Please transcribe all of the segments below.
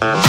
Alors,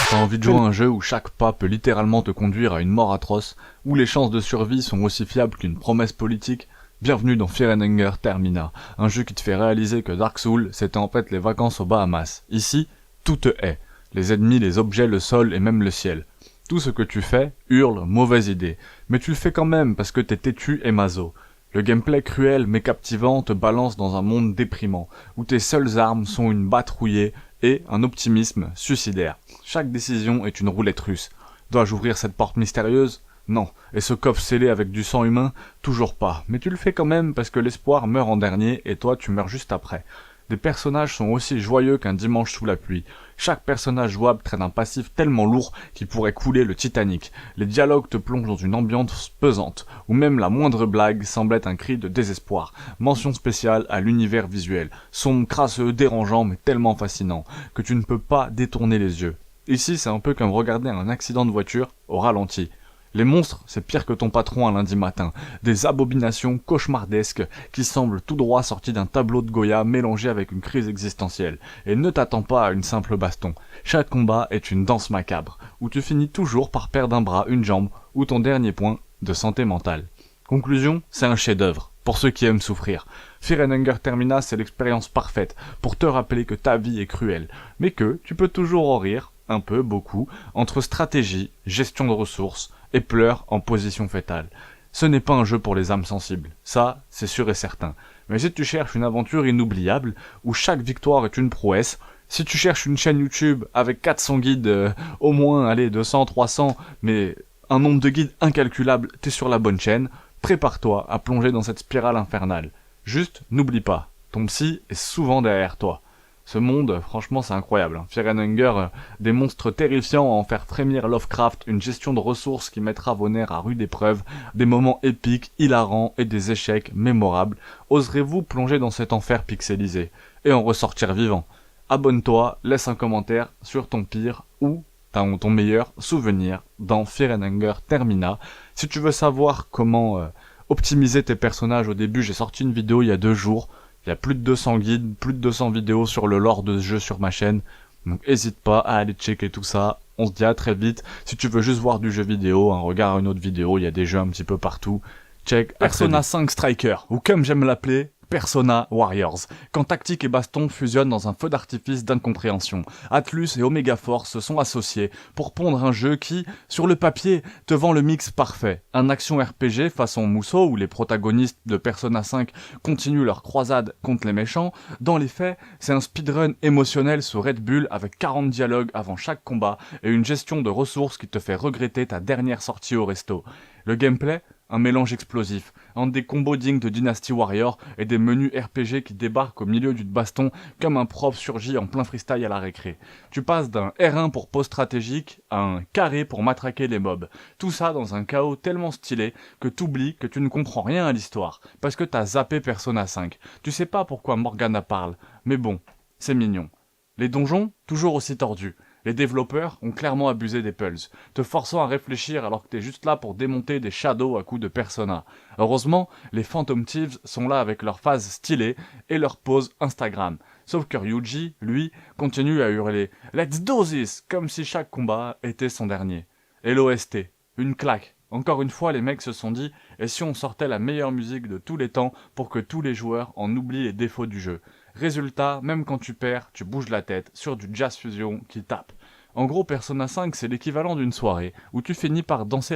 t'as envie de jouer à un jeu où chaque pas peut littéralement te conduire à une mort atroce, où les chances de survie sont aussi fiables qu'une promesse politique? Bienvenue dans Fear and Hunger Termina, un jeu qui te fait réaliser que Dark Souls, c'était en fait les vacances aux Bahamas. Ici, tout te hait. Les ennemis, les objets, le sol et même le ciel. Tout ce que tu fais hurle mauvaise idée, mais tu le fais quand même parce que t'es têtu et maso. Le gameplay cruel mais captivant te balance dans un monde déprimant, où tes seules armes sont une batte rouillée et un optimisme suicidaire. Chaque décision est une roulette russe. Dois-je ouvrir cette porte mystérieuse? Non. Et ce coffre scellé avec du sang humain? Toujours pas. Mais tu le fais quand même parce que l'espoir meurt en dernier et toi tu meurs juste après. Des personnages sont aussi joyeux qu'un dimanche sous la pluie. Chaque personnage jouable traîne un passif tellement lourd qu'il pourrait couler le Titanic. Les dialogues te plongent dans une ambiance pesante, où même la moindre blague semble être un cri de désespoir. Mention spéciale à l'univers visuel, sombre, crasseux, dérangeant mais tellement fascinant, que tu ne peux pas détourner les yeux. Ici c'est un peu comme regarder un accident de voiture au ralenti. Les monstres, c'est pire que ton patron un lundi matin. Des abominations cauchemardesques qui semblent tout droit sorties d'un tableau de Goya mélangé avec une crise existentielle. Et ne t'attends pas à une simple baston. Chaque combat est une danse macabre, où tu finis toujours par perdre un bras, une jambe, ou ton dernier point de santé mentale. Conclusion, c'est un chef-d'œuvre, pour ceux qui aiment souffrir. Fear and Hunger Termina, c'est l'expérience parfaite, pour te rappeler que ta vie est cruelle, mais que tu peux toujours en rire, un peu, beaucoup, entre stratégie, gestion de ressources, et pleurs en position fétale. Ce n'est pas un jeu pour les âmes sensibles, ça, c'est sûr et certain. Mais si tu cherches une aventure inoubliable, où chaque victoire est une prouesse, si tu cherches une chaîne YouTube avec 400 guides, au moins, allez, 200, 300, mais un nombre de guides incalculable, t'es sur la bonne chaîne, prépare-toi à plonger dans cette spirale infernale. Juste, n'oublie pas, ton psy est souvent derrière toi. Ce monde, franchement, c'est incroyable. Fear and Hunger, des monstres terrifiants à en faire frémir Lovecraft, une gestion de ressources qui mettra vos nerfs à rude épreuve, des moments épiques, hilarants et des échecs mémorables. Oserez-vous plonger dans cet enfer pixelisé et en ressortir vivant? Abonne-toi, laisse un commentaire sur ton pire ou ton meilleur souvenir dans Fear and Hunger Termina. Si tu veux savoir comment optimiser tes personnages au début, j'ai sorti une vidéo il y a 2 jours. Il y a plus de 200 guides, plus de 200 vidéos sur le lore de ce jeu sur ma chaîne. Donc n'hésite pas à aller checker tout ça. On se dit à très vite. Si tu veux juste voir du jeu vidéo, regarde une autre vidéo, il y a des jeux un petit peu partout. Check Persona 5 Striker, ou comme j'aime l'appeler, Persona Warriors, quand tactique et baston fusionnent dans un feu d'artifice d'incompréhension. Atlus et Omega Force se sont associés pour pondre un jeu qui, sur le papier, te vend le mix parfait. Un action RPG façon Musou où les protagonistes de Persona 5 continuent leur croisade contre les méchants. Dans les faits, c'est un speedrun émotionnel sous Red Bull avec 40 dialogues avant chaque combat et une gestion de ressources qui te fait regretter ta dernière sortie au resto. Le gameplay, un mélange explosif, entre des combos dignes de Dynasty Warrior et des menus RPG qui débarquent au milieu du baston comme un prof surgit en plein freestyle à la récré. Tu passes d'un R1 pour pause stratégique à un carré pour matraquer les mobs. Tout ça dans un chaos tellement stylé que t'oublies que tu ne comprends rien à l'histoire, parce que t'as zappé Persona 5. Tu sais pas pourquoi Morgana parle, mais bon, c'est mignon. Les donjons, toujours aussi tordus. Les développeurs ont clairement abusé des pulls, te forçant à réfléchir alors que t'es juste là pour démonter des shadows à coups de Persona. Heureusement, les Phantom Thieves sont là avec leur phase stylée et leur pose Instagram. Sauf que Ryuji, lui, continue à hurler « Let's do this !» comme si chaque combat était son dernier. Et l'OST, une claque. Encore une fois, les mecs se sont dit « Et si on sortait la meilleure musique de tous les temps pour que tous les joueurs en oublient les défauts du jeu ?» Résultat, même quand tu perds, tu bouges la tête sur du jazz fusion qui tape. En gros, Persona 5, c'est l'équivalent d'une soirée où tu finis par danser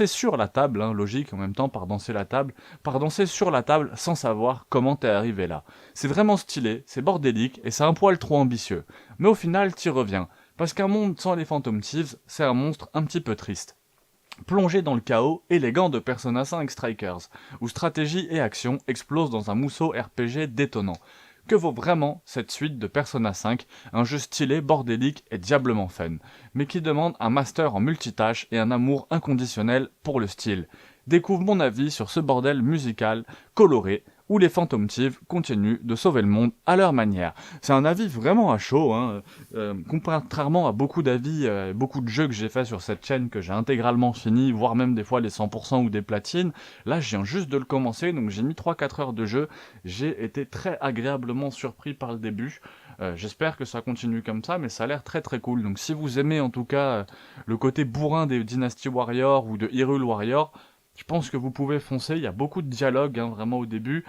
sur la table, logique, en même temps par danser sur la table sans savoir comment t'es arrivé là. C'est vraiment stylé, c'est bordélique et c'est un poil trop ambitieux. Mais au final, t'y reviens, parce qu'un monde sans les Phantom Thieves, c'est un monstre un petit peu triste. Plongé dans le chaos élégant de Persona 5 Strikers, où stratégie et action explosent dans un mousseau RPG détonnant. Que vaut vraiment cette suite de Persona 5, un jeu stylé, bordélique et diablement fun, mais qui demande un master en multitâche et un amour inconditionnel pour le style. Découvre mon avis sur ce bordel musical, coloré, où les Phantom Thieves continuent de sauver le monde à leur manière. C'est un avis vraiment à chaud, hein. Contrairement à beaucoup d'avis, beaucoup de jeux que j'ai fait sur cette chaîne que j'ai intégralement fini, voire même des fois les 100% ou des platines, là je viens juste de le commencer, donc j'ai mis 3-4 heures de jeu, j'ai été très agréablement surpris par le début. J'espère que ça continue comme ça, mais ça a l'air très très cool. Donc si vous aimez en tout cas le côté bourrin des Dynasty Warriors ou de Hyrule Warriors, je pense que vous pouvez foncer, il y a beaucoup de dialogue hein, vraiment au début.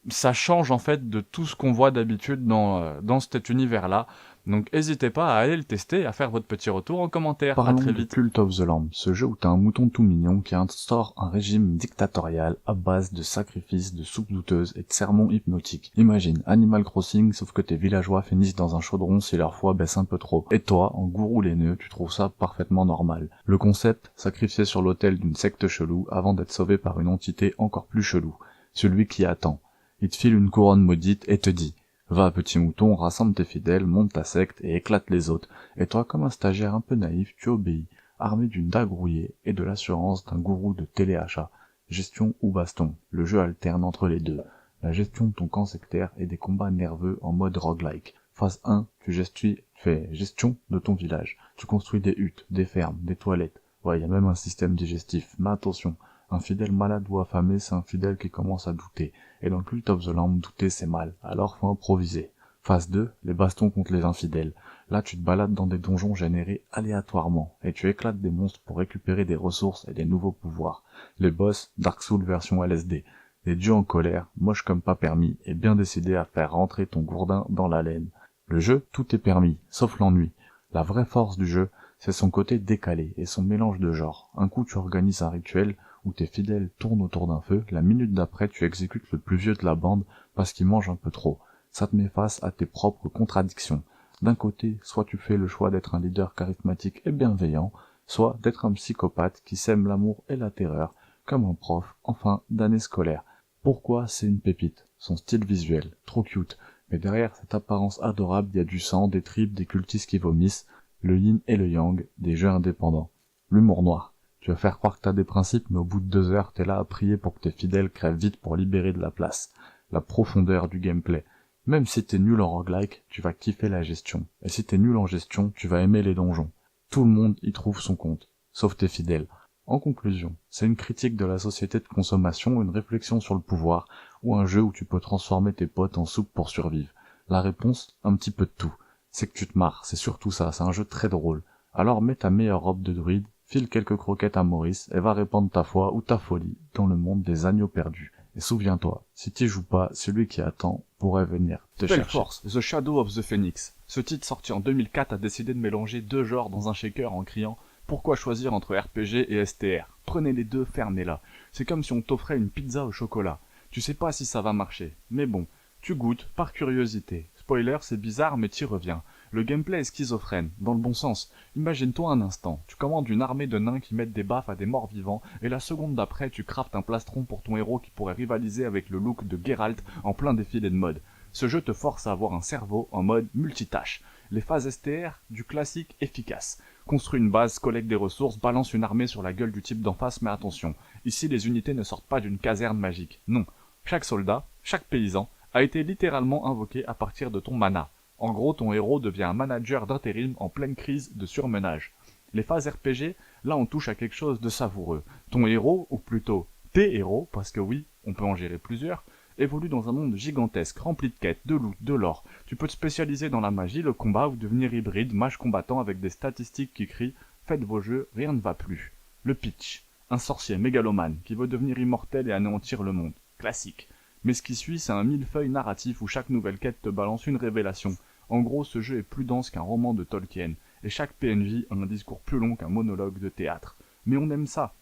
Ça change en fait de tout ce qu'on voit d'habitude dans cet univers-là. Donc n'hésitez pas à aller le tester et à faire votre petit retour en commentaire. Parlons à très de vite. Cult of the Lamb, ce jeu où t'as un mouton tout mignon qui instaure un régime dictatorial à base de sacrifices, de soupes douteuses et de sermons hypnotiques. Imagine, Animal Crossing, sauf que tes villageois finissent dans un chaudron si leur foi baisse un peu trop. Et toi, en gourou laineux, tu trouves ça parfaitement normal. Le concept, sacrifié sur l'autel d'une secte chelou avant d'être sauvé par une entité encore plus chelou. Celui qui attend. Il te file une couronne maudite et te dit: va, petit mouton, rassemble tes fidèles, monte ta secte et éclate les autres. Et toi, comme un stagiaire un peu naïf, tu obéis, armé d'une dague rouillée et de l'assurance d'un gourou de téléachat. Gestion ou baston, le jeu alterne entre les deux. La gestion de ton camp sectaire et des combats nerveux en mode roguelike. Phase 1, tu fais gestion de ton village. Tu construis des huttes, des fermes, des toilettes. Ouais, il y a même un système digestif. Mais attention, un fidèle malade ou affamé, c'est un fidèle qui commence à douter. Et dans Cult of the Lamb, douter c'est mal, alors faut improviser. Phase 2, les bastons contre les infidèles. Là tu te balades dans des donjons générés aléatoirement, et tu éclates des monstres pour récupérer des ressources et des nouveaux pouvoirs. Les boss, Dark Souls version LSD. Des dieux en colère, moches comme pas permis, et bien décidés à faire rentrer ton gourdin dans la laine. Le jeu, tout est permis, sauf l'ennui. La vraie force du jeu, c'est son côté décalé et son mélange de genres. Un coup tu organises un rituel où tes fidèles tournent autour d'un feu, la minute d'après tu exécutes le plus vieux de la bande parce qu'il mange un peu trop. Ça te met face à tes propres contradictions. D'un côté, soit tu fais le choix d'être un leader charismatique et bienveillant, soit d'être un psychopathe qui sème l'amour et la terreur, comme un prof en fin d'année scolaire. Pourquoi c'est une pépite? Son style visuel, trop cute, mais derrière cette apparence adorable, il y a du sang, des tripes, des cultistes qui vomissent, le yin et le yang, des jeux indépendants. L'humour noir. Tu vas faire croire que t'as des principes, mais au bout de 2 heures, t'es là à prier pour que tes fidèles crèvent vite pour libérer de la place. La profondeur du gameplay. Même si t'es nul en roguelike, tu vas kiffer la gestion. Et si t'es nul en gestion, tu vas aimer les donjons. Tout le monde y trouve son compte. Sauf tes fidèles. En conclusion, c'est une critique de la société de consommation, une réflexion sur le pouvoir, ou un jeu où tu peux transformer tes potes en soupe pour survivre. La réponse, un petit peu de tout. C'est que tu te marres, c'est surtout ça, c'est un jeu très drôle. Alors mets ta meilleure robe de druide, file quelques croquettes à Maurice et va répandre ta foi ou ta folie dans le monde des agneaux perdus. Et souviens-toi, si t'y joues pas, celui qui attend pourrait venir te chercher. Spellforce, The Shadow of the Phoenix. Ce titre sorti en 2004 a décidé de mélanger deux genres dans un shaker en criant « Pourquoi choisir entre RPG et STR? Prenez les deux, fermez-la. » C'est comme si on t'offrait une pizza au chocolat. Tu sais pas si ça va marcher, mais bon, tu goûtes par curiosité. Spoiler, c'est bizarre mais t'y reviens. Le gameplay est schizophrène, dans le bon sens. Imagine-toi un instant, tu commandes une armée de nains qui mettent des baffes à des morts vivants, et la seconde d'après tu craftes un plastron pour ton héros qui pourrait rivaliser avec le look de Geralt en plein défilé de mode. Ce jeu te force à avoir un cerveau en mode multitâche. Les phases STR, du classique efficace. Construis une base, collecte des ressources, balance une armée sur la gueule du type d'en face, mais attention, ici les unités ne sortent pas d'une caserne magique. Non, chaque soldat, chaque paysan, a été littéralement invoqué à partir de ton mana. En gros, ton héros devient un manager d'intérim en pleine crise de surmenage. Les phases RPG, là on touche à quelque chose de savoureux. Ton héros, ou plutôt tes héros, parce que oui, on peut en gérer plusieurs, évolue dans un monde gigantesque, rempli de quêtes, de loot, de lore. Tu peux te spécialiser dans la magie, le combat ou devenir hybride, mage combattant avec des statistiques qui crient « Faites vos jeux, rien ne va plus ». Le pitch. Un sorcier mégalomane qui veut devenir immortel et anéantir le monde. Classique. Mais ce qui suit, c'est un millefeuille narratif où chaque nouvelle quête te balance une révélation. En gros, ce jeu est plus dense qu'un roman de Tolkien, et chaque PNJ a un discours plus long qu'un monologue de théâtre. Mais on aime ça,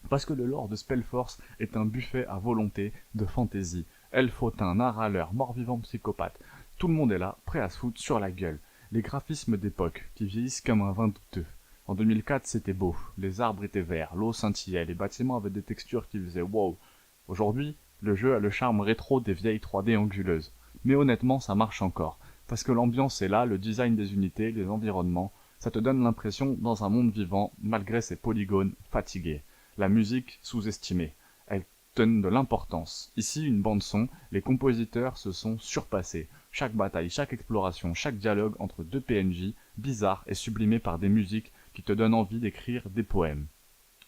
parce que le lore de Spellforce est un buffet à volonté de fantaisie. Elfautin, narraleur, mort-vivant psychopathe, tout le monde est là, prêt à se foutre sur la gueule. Les graphismes d'époque, qui vieillissent comme un vin douteux. En 2004, c'était beau, les arbres étaient verts, l'eau scintillait, les bâtiments avaient des textures qui faisaient wow. Aujourd'hui, le jeu a le charme rétro des vieilles 3D anguleuses. Mais honnêtement, ça marche encore. Parce que l'ambiance est là, le design des unités, les environnements, ça te donne l'impression dans un monde vivant, malgré ses polygones fatigués. La musique, sous-estimée. Elle donne de l'importance. Ici, une bande-son, les compositeurs se sont surpassés. Chaque bataille, chaque exploration, chaque dialogue entre deux PNJ, bizarres et sublimés par des musiques qui te donnent envie d'écrire des poèmes.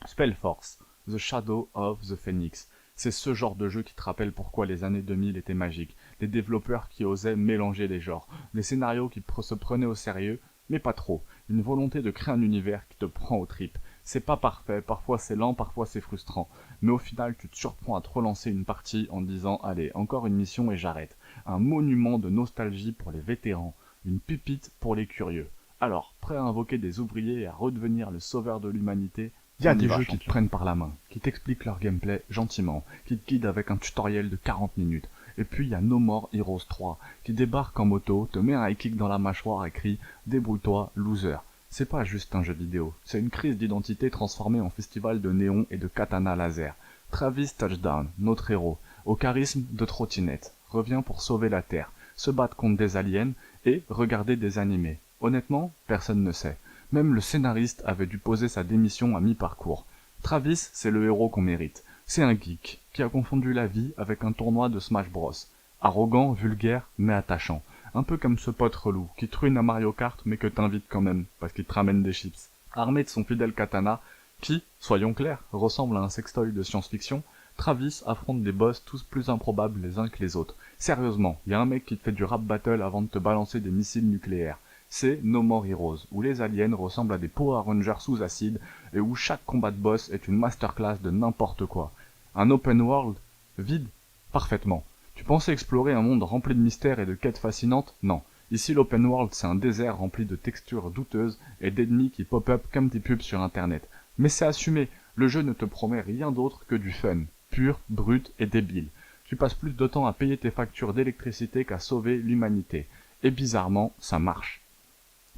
Spellforce, The Shadow of the Phoenix. C'est ce genre de jeu qui te rappelle pourquoi les années 2000 étaient magiques. Des développeurs qui osaient mélanger les genres. Des scénarios qui se prenaient au sérieux, mais pas trop. Une volonté de créer un univers qui te prend aux tripes. C'est pas parfait, parfois c'est lent, parfois c'est frustrant. Mais au final, tu te surprends à te relancer une partie en disant « Allez, encore une mission et j'arrête ». Un monument de nostalgie pour les vétérans. Une pépite pour les curieux. Alors, prêt à invoquer des ouvriers et à redevenir le sauveur de l'humanité, il y a des jeux qui te prennent par la main, qui t'expliquent leur gameplay gentiment, qui te guident avec un tutoriel de 40 minutes. Et puis il y a No More Heroes 3, qui débarque en moto, te met un high kick dans la mâchoire et crie « Débrouille-toi, loser ». C'est pas juste un jeu vidéo, c'est une crise d'identité transformée en festival de néon et de katana laser. Travis Touchdown, notre héros, au charisme de trottinette, revient pour sauver la Terre, se battre contre des aliens et regarder des animés. Honnêtement, personne ne sait. Même le scénariste avait dû poser sa démission à mi-parcours. Travis, c'est le héros qu'on mérite. C'est un geek qui a confondu la vie avec un tournoi de Smash Bros. Arrogant, vulgaire, mais attachant. Un peu comme ce pote relou qui truine à Mario Kart mais que t'invite quand même parce qu'il te ramène des chips. Armé de son fidèle katana, qui, soyons clairs, ressemble à un sextoy de science-fiction, Travis affronte des boss tous plus improbables les uns que les autres. Sérieusement, y a un mec qui te fait du rap battle avant de te balancer des missiles nucléaires. C'est No More Heroes, où les aliens ressemblent à des Power Rangers sous acide et où chaque combat de boss est une masterclass de n'importe quoi. Un open world vide? Parfaitement. Tu pensais explorer un monde rempli de mystères et de quêtes fascinantes? Non. Ici l'open world c'est un désert rempli de textures douteuses et d'ennemis qui pop-up comme des pubs sur internet. Mais c'est assumé, le jeu ne te promet rien d'autre que du fun, pur, brut et débile. Tu passes plus de temps à payer tes factures d'électricité qu'à sauver l'humanité. Et bizarrement, ça marche.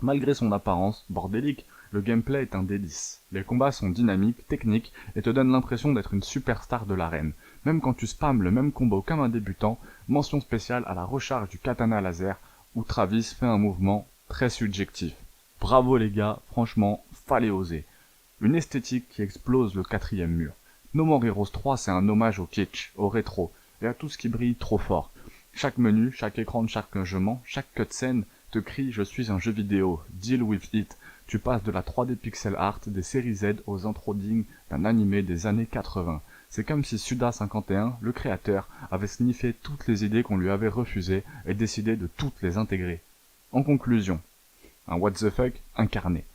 Malgré son apparence bordélique, le gameplay est un délice. Les combats sont dynamiques, techniques, et te donnent l'impression d'être une superstar de l'arène. Même quand tu spammes le même combo comme un débutant, mention spéciale à la recharge du katana laser, où Travis fait un mouvement très subjectif. Bravo les gars, franchement, fallait oser. Une esthétique qui explose le 4e mur. No More Heroes 3 c'est un hommage au kitsch, au rétro, et à tout ce qui brille trop fort. Chaque menu, chaque écran de chargement, chaque cutscene te crie « Je suis un jeu vidéo, deal with it ». Tu passes de la 3D pixel art des séries Z aux intros dignes d'un animé des années 80. C'est comme si Suda51, le créateur, avait sniffé toutes les idées qu'on lui avait refusées et décidé de toutes les intégrer. En conclusion, un what the fuck incarné.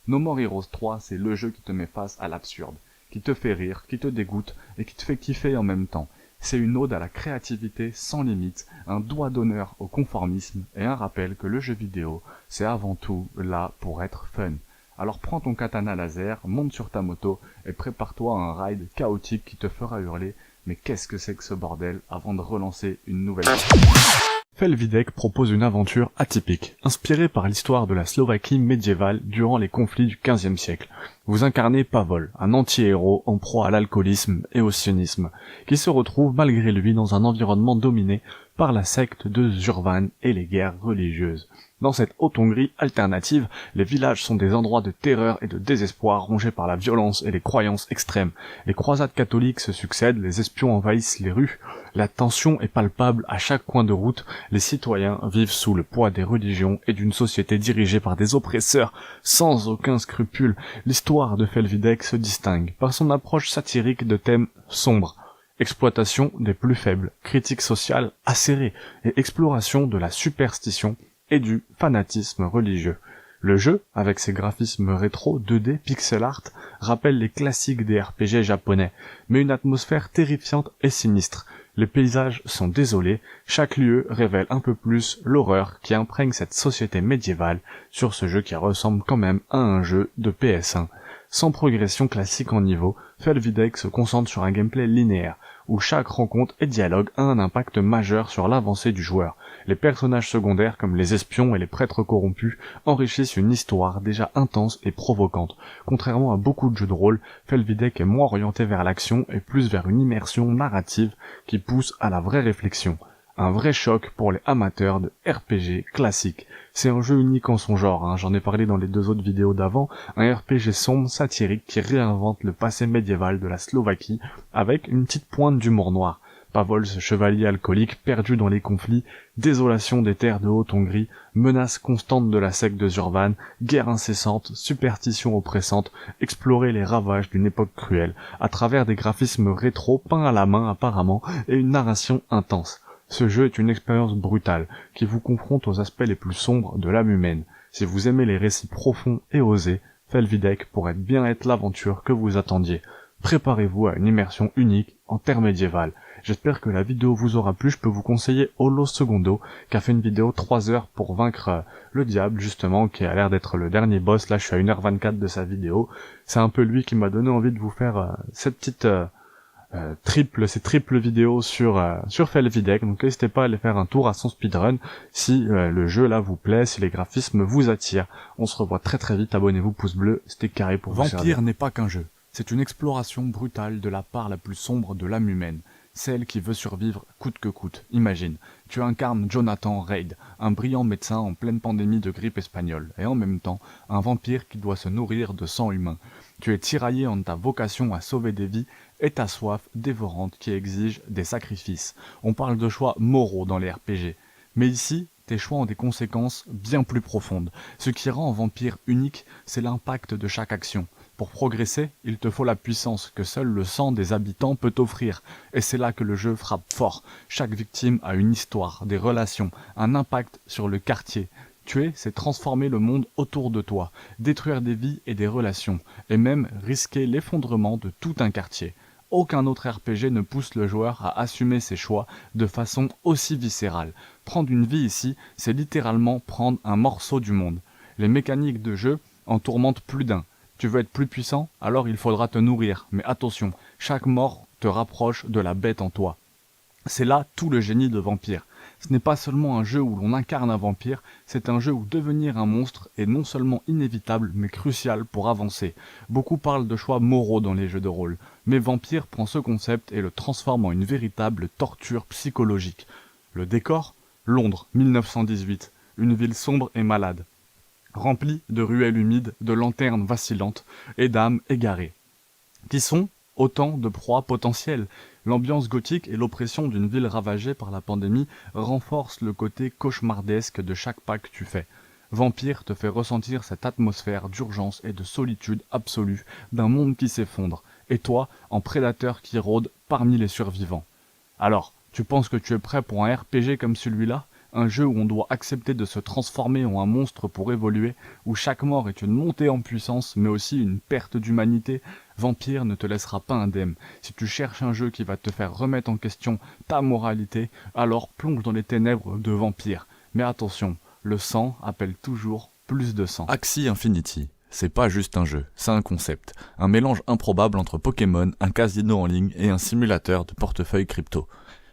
No More Heroes 3, c'est le jeu qui te met face à l'absurde, qui te fait rire, qui te dégoûte et qui te fait kiffer en même temps. C'est une ode à la créativité sans limite, un doigt d'honneur au conformisme et un rappel que le jeu vidéo, c'est avant tout là pour être fun. Alors prends ton katana laser, monte sur ta moto et prépare-toi à un ride chaotique qui te fera hurler « Mais qu'est-ce que c'est que ce bordel ?» avant de relancer une nouvelle fois. Felvidek propose une aventure atypique, inspirée par l'histoire de la Slovaquie médiévale durant les conflits du XVe siècle. Vous incarnez Pavol, un anti-héros en proie à l'alcoolisme et au sionisme, qui se retrouve malgré lui dans un environnement dominé par la secte de Zurvan et les guerres religieuses. Dans cette Haute-Hongrie alternative, les villages sont des endroits de terreur et de désespoir rongés par la violence et les croyances extrêmes. Les croisades catholiques se succèdent, les espions envahissent les rues, la tension est palpable à chaque coin de route, les citoyens vivent sous le poids des religions et d'une société dirigée par des oppresseurs sans aucun scrupule. L'histoire de Felvidek se distingue par son approche satirique de thèmes sombres. Exploitation des plus faibles, critique sociale acérée et exploration de la superstition et du fanatisme religieux. Le jeu, avec ses graphismes rétro 2D pixel art, rappelle les classiques des RPG japonais, mais une atmosphère terrifiante et sinistre. Les paysages sont désolés, chaque lieu révèle un peu plus l'horreur qui imprègne cette société médiévale sur ce jeu qui ressemble quand même à un jeu de PS1. Sans progression classique en niveau, Felvidek se concentre sur un gameplay linéaire, où chaque rencontre et dialogue a un impact majeur sur l'avancée du joueur. Les personnages secondaires comme les espions et les prêtres corrompus enrichissent une histoire déjà intense et provocante. Contrairement à beaucoup de jeux de rôle, Felvidek est moins orienté vers l'action et plus vers une immersion narrative qui pousse à la vraie réflexion. un vrai choc pour les amateurs de RPG classique. C'est un jeu unique en son genre, j'en ai parlé dans les 2 autres vidéos d'avant, un RPG sombre, satirique qui réinvente le passé médiéval de la Slovaquie avec une petite pointe d'humour noir. Pavol, ce chevalier alcoolique perdu dans les conflits, désolation des terres de Haute-Hongrie, menace constante de la secte de Zurvan, guerre incessante, superstition oppressante, explorer les ravages d'une époque cruelle, à travers des graphismes rétro peints à la main apparemment, et une narration intense. Ce jeu est une expérience brutale, qui vous confronte aux aspects les plus sombres de l'âme humaine. Si vous aimez les récits profonds et osés, Felvidek pourrait bien être l'aventure que vous attendiez. Préparez-vous à une immersion unique en terre médiévale. J'espère que la vidéo vous aura plu. Je peux vous conseiller Holo Segundo, qui a fait une vidéo 3 heures pour vaincre le diable, justement, qui a l'air d'être le dernier boss. Là, je suis à 1h24 de sa vidéo. C'est un peu lui qui m'a donné envie de vous faire cette petite ces triples vidéos sur Felvidek. Donc n'hésitez pas à aller faire un tour à son speedrun si le jeu là vous plaît, si les graphismes vous attirent. On se revoit très très vite. Abonnez-vous, pouce bleu, stick carré pour vous servir. Vampire n'est pas qu'un jeu. C'est une exploration brutale de la part la plus sombre de l'âme humaine, celle qui veut survivre coûte que coûte. Imagine, tu incarnes Jonathan Reid, un brillant médecin en pleine pandémie de grippe espagnole, et en même temps, un vampire qui doit se nourrir de sang humain. Tu es tiraillé entre ta vocation à sauver des vies et ta soif dévorante qui exige des sacrifices. On parle de choix moraux dans les RPG, mais ici, tes choix ont des conséquences bien plus profondes. Ce qui rend un vampire unique, c'est l'impact de chaque action. Pour progresser, il te faut la puissance que seul le sang des habitants peut t'offrir. Et c'est là que le jeu frappe fort. Chaque victime a une histoire, des relations, un impact sur le quartier. Tuer, c'est transformer le monde autour de toi, détruire des vies et des relations, et même risquer l'effondrement de tout un quartier. Aucun autre RPG ne pousse le joueur à assumer ses choix de façon aussi viscérale. Prendre une vie ici, c'est littéralement prendre un morceau du monde. Les mécaniques de jeu en tourmentent plus d'un. Tu veux être plus puissant, alors il faudra te nourrir. Mais attention, chaque mort te rapproche de la bête en toi. C'est là tout le génie de Vampire. Ce n'est pas seulement un jeu où l'on incarne un vampire, c'est un jeu où devenir un monstre est non seulement inévitable, mais crucial pour avancer. Beaucoup parlent de choix moraux dans les jeux de rôle, mais Vampire prend ce concept et le transforme en une véritable torture psychologique. Le décor ? Londres, 1918. Une ville sombre et malade, remplie de ruelles humides, de lanternes vacillantes et d'âmes égarées, qui sont autant de proies potentielles. L'ambiance gothique et l'oppression d'une ville ravagée par la pandémie renforcent le côté cauchemardesque de chaque pas que tu fais. Vampire te fait ressentir cette atmosphère d'urgence et de solitude absolue d'un monde qui s'effondre, et toi, en prédateur qui rôde parmi les survivants. Alors, tu penses que tu es prêt pour un RPG comme celui-là ? Un jeu où on doit accepter de se transformer en un monstre pour évoluer, où chaque mort est une montée en puissance, mais aussi une perte d'humanité. Vampire ne te laissera pas indemne. Si tu cherches un jeu qui va te faire remettre en question ta moralité, alors plonge dans les ténèbres de Vampire. Mais attention, le sang appelle toujours plus de sang. Axie Infinity, c'est pas juste un jeu, c'est un concept. Un mélange improbable entre Pokémon, un casino en ligne et un simulateur de portefeuille crypto.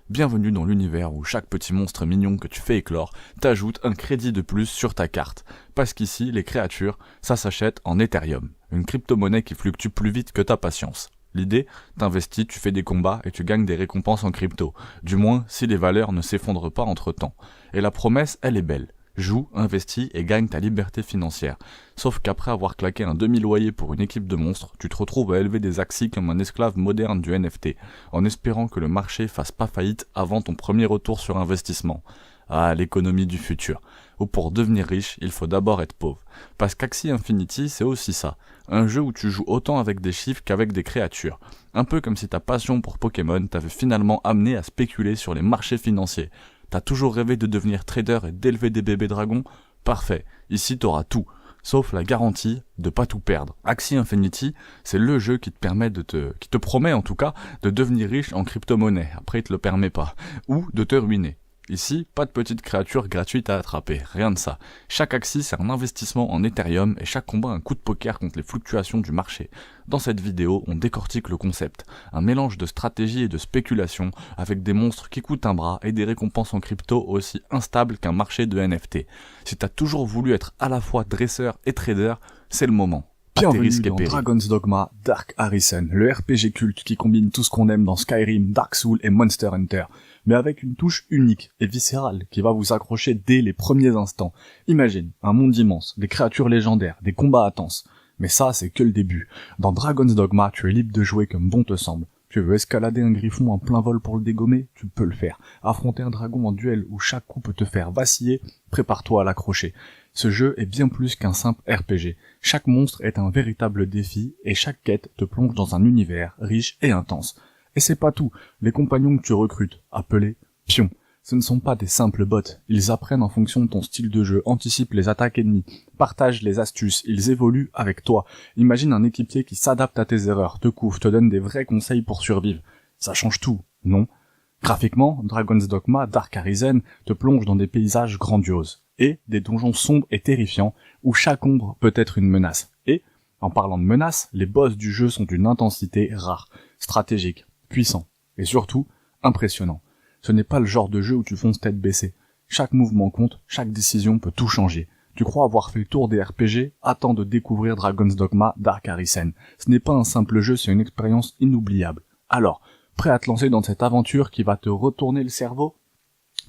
Bienvenue dans l'univers où chaque petit monstre mignon que tu fais éclore t'ajoute un crédit de plus sur ta carte. Parce qu'ici, les créatures, ça s'achète en Ethereum, une crypto-monnaie qui fluctue plus vite que ta patience. L'idée, t'investis, tu fais des combats et tu gagnes des récompenses en crypto. Du moins, si les valeurs ne s'effondrent pas entre-temps. Et la promesse, elle est belle. Joue, investis et gagne ta liberté financière. Sauf qu'après avoir claqué un demi-loyer pour une équipe de monstres, tu te retrouves à élever des Axies comme un esclave moderne du NFT, en espérant que le marché fasse pas faillite avant ton premier retour sur investissement. Ah, l'économie du futur. Où pour devenir riche, il faut d'abord être pauvre. Parce qu'Axie Infinity, c'est aussi ça. Un jeu où tu joues autant avec des chiffres qu'avec des créatures. Un peu comme si ta passion pour Pokémon t'avait finalement amené à spéculer sur les marchés financiers. T'as toujours rêvé de devenir trader et d'élever des bébés dragons ? Parfait, ici t'auras tout, sauf la garantie de pas tout perdre. Axie Infinity, c'est le jeu qui te promet en tout cas de devenir riche en crypto-monnaie, après il te le permet pas, ou de te ruiner. Ici, pas de petites créatures gratuites à attraper, rien de ça. Chaque Axie, c'est un investissement en Ethereum et chaque combat un coup de poker contre les fluctuations du marché. Dans cette vidéo, on décortique le concept. Un mélange de stratégie et de spéculation avec des monstres qui coûtent un bras et des récompenses en crypto aussi instables qu'un marché de NFT. Si t'as toujours voulu être à la fois dresseur et trader, c'est le moment. Bienvenue dans Dragon's Dogma Dark Arisen, le RPG culte qui combine tout ce qu'on aime dans Skyrim, Dark Souls et Monster Hunter, mais avec une touche unique et viscérale qui va vous accrocher dès les premiers instants. Imagine, un monde immense, des créatures légendaires, des combats intenses. Mais ça, c'est que le début. Dans Dragon's Dogma, tu es libre de jouer comme bon te semble. Tu veux escalader un griffon en plein vol pour le dégommer? Tu peux le faire. Affronter un dragon en duel où chaque coup peut te faire vaciller? Prépare-toi à l'accrocher. Ce jeu est bien plus qu'un simple RPG. Chaque monstre est un véritable défi et chaque quête te plonge dans un univers riche et intense. Et c'est pas tout. Les compagnons que tu recrutes, appelés pions, ce ne sont pas des simples bots. Ils apprennent en fonction de ton style de jeu, anticipent les attaques ennemies, partagent les astuces, ils évoluent avec toi. Imagine un équipier qui s'adapte à tes erreurs, te couvre, te donne des vrais conseils pour survivre. Ça change tout, non? Graphiquement, Dragon's Dogma Dark Arisen te plonge dans des paysages grandioses et des donjons sombres et terrifiants où chaque ombre peut être une menace. Et, en parlant de menaces, les boss du jeu sont d'une intensité rare, stratégique, puissant et surtout impressionnant. Ce n'est pas le genre de jeu où tu fonces tête baissée. Chaque mouvement compte, chaque décision peut tout changer. Tu crois avoir fait le tour des RPG? Attends de découvrir Dragon's Dogma Dark Arisen. Ce n'est pas un simple jeu, c'est une expérience inoubliable. Alors, prêt à te lancer dans cette aventure qui va te retourner le cerveau?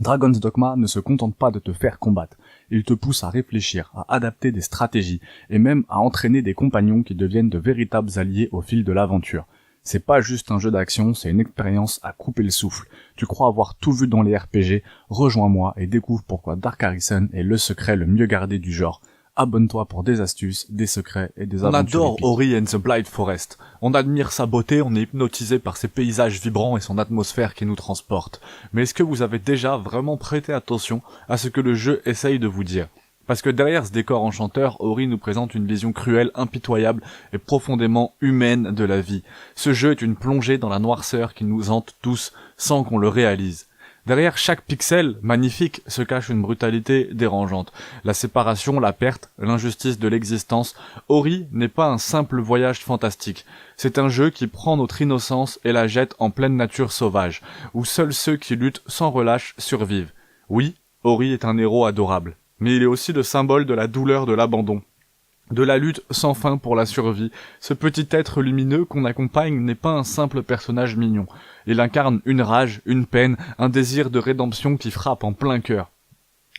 Dragon's Dogma ne se contente pas de te faire combattre. Il te pousse à réfléchir, à adapter des stratégies, et même à entraîner des compagnons qui deviennent de véritables alliés au fil de l'aventure. C'est pas juste un jeu d'action, c'est une expérience à couper le souffle. Tu crois avoir tout vu dans les RPG? Rejoins-moi et découvre pourquoi Dark Arisen est le secret le mieux gardé du genre. Abonne-toi pour des astuces, des secrets et des aventures. On adore épiques. Ori and the Blind Forest. On admire sa beauté, on est hypnotisé par ses paysages vibrants et son atmosphère qui nous transporte. Mais est-ce que vous avez déjà vraiment prêté attention à ce que le jeu essaye de vous dire? Parce que derrière ce décor enchanteur, Ori nous présente une vision cruelle, impitoyable et profondément humaine de la vie. Ce jeu est une plongée dans la noirceur qui nous hante tous sans qu'on le réalise. Derrière chaque pixel magnifique se cache une brutalité dérangeante. La séparation, la perte, l'injustice de l'existence. Ori n'est pas un simple voyage fantastique. C'est un jeu qui prend notre innocence et la jette en pleine nature sauvage, où seuls ceux qui luttent sans relâche survivent. Oui, Ori est un héros adorable, mais il est aussi le symbole de la douleur de l'abandon, de la lutte sans fin pour la survie. Ce petit être lumineux qu'on accompagne n'est pas un simple personnage mignon. Il incarne une rage, une peine, un désir de rédemption qui frappe en plein cœur.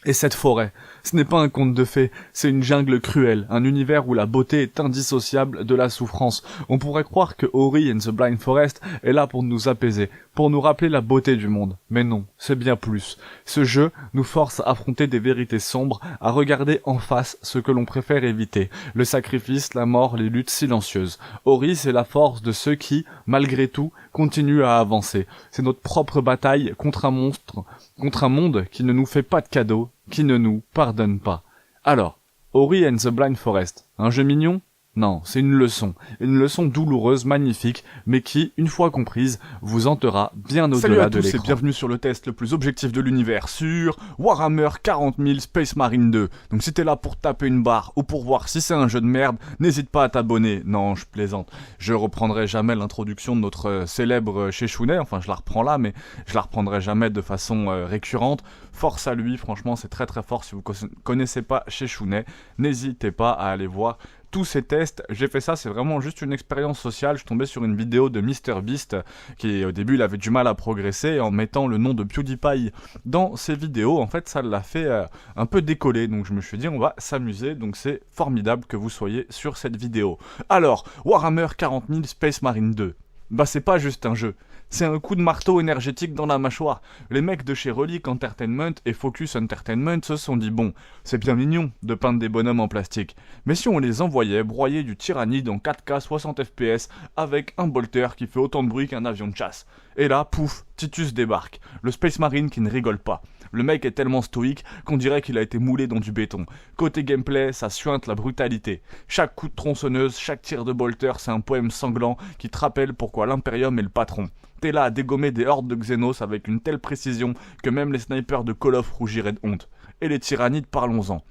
Et cette forêt, ce n'est pas un conte de fées, c'est une jungle cruelle, un univers où la beauté est indissociable de la souffrance. On pourrait croire que Ori and the Blind Forest est là pour nous apaiser, pour nous rappeler la beauté du monde. Mais non, c'est bien plus. Ce jeu nous force à affronter des vérités sombres, à regarder en face ce que l'on préfère éviter. Le sacrifice, la mort, les luttes silencieuses. Ori, c'est la force de ceux qui, malgré tout, continuent à avancer. C'est notre propre bataille contre un monstre, contre un monde qui ne nous fait pas de cadeaux, qui ne nous pardonne pas. Alors, Ori and the Blind Forest, un jeu mignon? Non, c'est une leçon douloureuse, magnifique, mais qui, une fois comprise, vous hantera bien au-delà de l'écran. Salut à tous et bienvenue sur le test le plus objectif de l'univers sur Warhammer 40 000 Space Marine 2. Donc si t'es là pour taper une barre ou pour voir si c'est un jeu de merde, n'hésite pas à t'abonner. Non, je plaisante. Je reprendrai jamais l'introduction de notre célèbre Sheshounet, enfin je la reprends là, mais je la reprendrai jamais de façon récurrente. Force à lui, franchement c'est très très fort. Si vous connaissez pas Sheshounet, n'hésitez pas à aller voir tous ces tests. J'ai fait ça, c'est vraiment juste une expérience sociale. Je tombais sur une vidéo de MrBeast qui au début il avait du mal à progresser en mettant le nom de PewDiePie dans ses vidéos. En fait ça l'a fait un peu décoller, donc je me suis dit on va s'amuser, donc c'est formidable que vous soyez sur cette vidéo. Alors, Warhammer 40 000 Space Marine 2, bah c'est pas juste un jeu. C'est un coup de marteau énergétique dans la mâchoire. Les mecs de chez Relic Entertainment et Focus Entertainment se sont dit bon, c'est bien mignon de peindre des bonhommes en plastique, mais si on les envoyait broyer du Tyrannide en 4K 60 FPS avec un bolter qui fait autant de bruit qu'un avion de chasse. Et là, pouf, Titus débarque, le Space Marine qui ne rigole pas. Le mec est tellement stoïque qu'on dirait qu'il a été moulé dans du béton. Côté gameplay, ça suinte la brutalité. Chaque coup de tronçonneuse, chaque tir de bolter, c'est un poème sanglant qui te rappelle pourquoi l'Imperium est le patron. T'es là à dégommer des hordes de Xenos avec une telle précision que même les snipers de Call of rougiraient de honte. Et les tyrannides, parlons-en.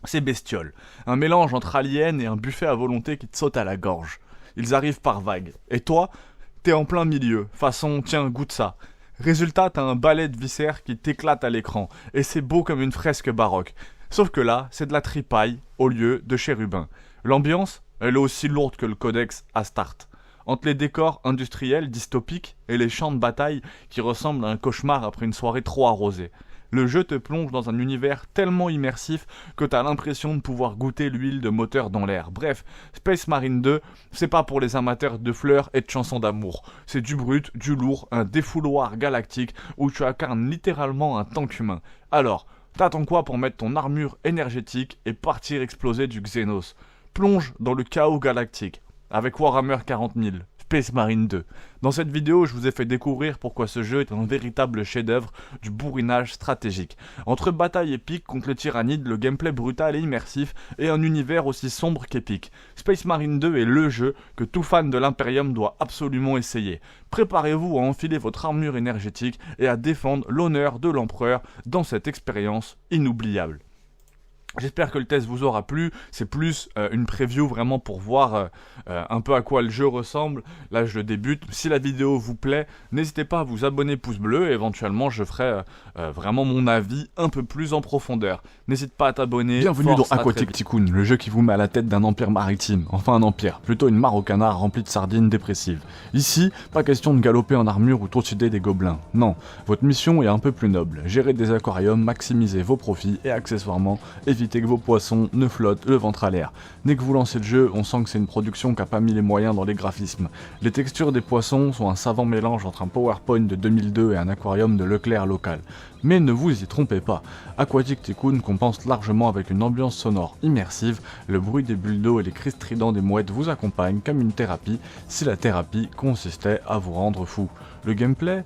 C'est bestiole. Un mélange entre alien et un buffet à volonté qui te saute à la gorge. Ils arrivent par vagues. Et toi, t'es en plein milieu. Façon, tiens, goûte ça. Résultat, t'as un balai de viscères qui t'éclate à l'écran. Et c'est beau comme une fresque baroque. Sauf que là, c'est de la tripaille au lieu de chérubin. L'ambiance, Elle est aussi lourde que le codex Astart. Entre les décors industriels dystopiques et les champs de bataille qui ressemblent à un cauchemar après une soirée trop arrosée, le jeu te plonge dans un univers tellement immersif que t'as l'impression de pouvoir goûter l'huile de moteur dans l'air. Bref, Space Marine 2, c'est pas pour les amateurs de fleurs et de chansons d'amour. C'est du brut, du lourd, un défouloir galactique où tu incarnes littéralement un tank humain. Alors, t'attends quoi pour mettre ton armure énergétique et partir exploser du Xenos? Plonge dans le chaos galactique avec Warhammer 40 000, Space Marine 2. Dans cette vidéo, je vous ai fait découvrir pourquoi ce jeu est un véritable chef-d'œuvre du bourrinage stratégique. Entre batailles épiques contre les tyrannides, le gameplay brutal et immersif, et un univers aussi sombre qu'épique, Space Marine 2 est le jeu que tout fan de l'Imperium doit absolument essayer. Préparez-vous à enfiler votre armure énergétique et à défendre l'honneur de l'Empereur dans cette expérience inoubliable. J'espère que le test vous aura plu, c'est plus une preview vraiment pour voir un peu à quoi le jeu ressemble. Là je le débute, si la vidéo vous plaît, n'hésitez pas à vous abonner pouce bleu et éventuellement je ferai vraiment mon avis un peu plus en profondeur. N'hésite pas à t'abonner. Bienvenue dans Aquatic Tycoon, le jeu qui vous met à la tête d'un empire maritime, enfin un empire, plutôt une mare au canard remplie de sardines dépressives. Ici, pas question de galoper en armure ou trucider des gobelins, non, votre mission est un peu plus noble, gérer des aquariums, maximiser vos profits et accessoirement éviter que vos poissons ne flottent le ventre à l'air. Dès que vous lancez le jeu, on sent que c'est une production qui n'a pas mis les moyens dans les graphismes. Les textures des poissons sont un savant mélange entre un PowerPoint de 2002 et un aquarium de Leclerc local. Mais ne vous y trompez pas, Aquatic Tycoon compense largement avec une ambiance sonore immersive, le bruit des bulles d'eau et les cris stridents des mouettes vous accompagnent comme une thérapie, si la thérapie consistait à vous rendre fou. Le gameplay ?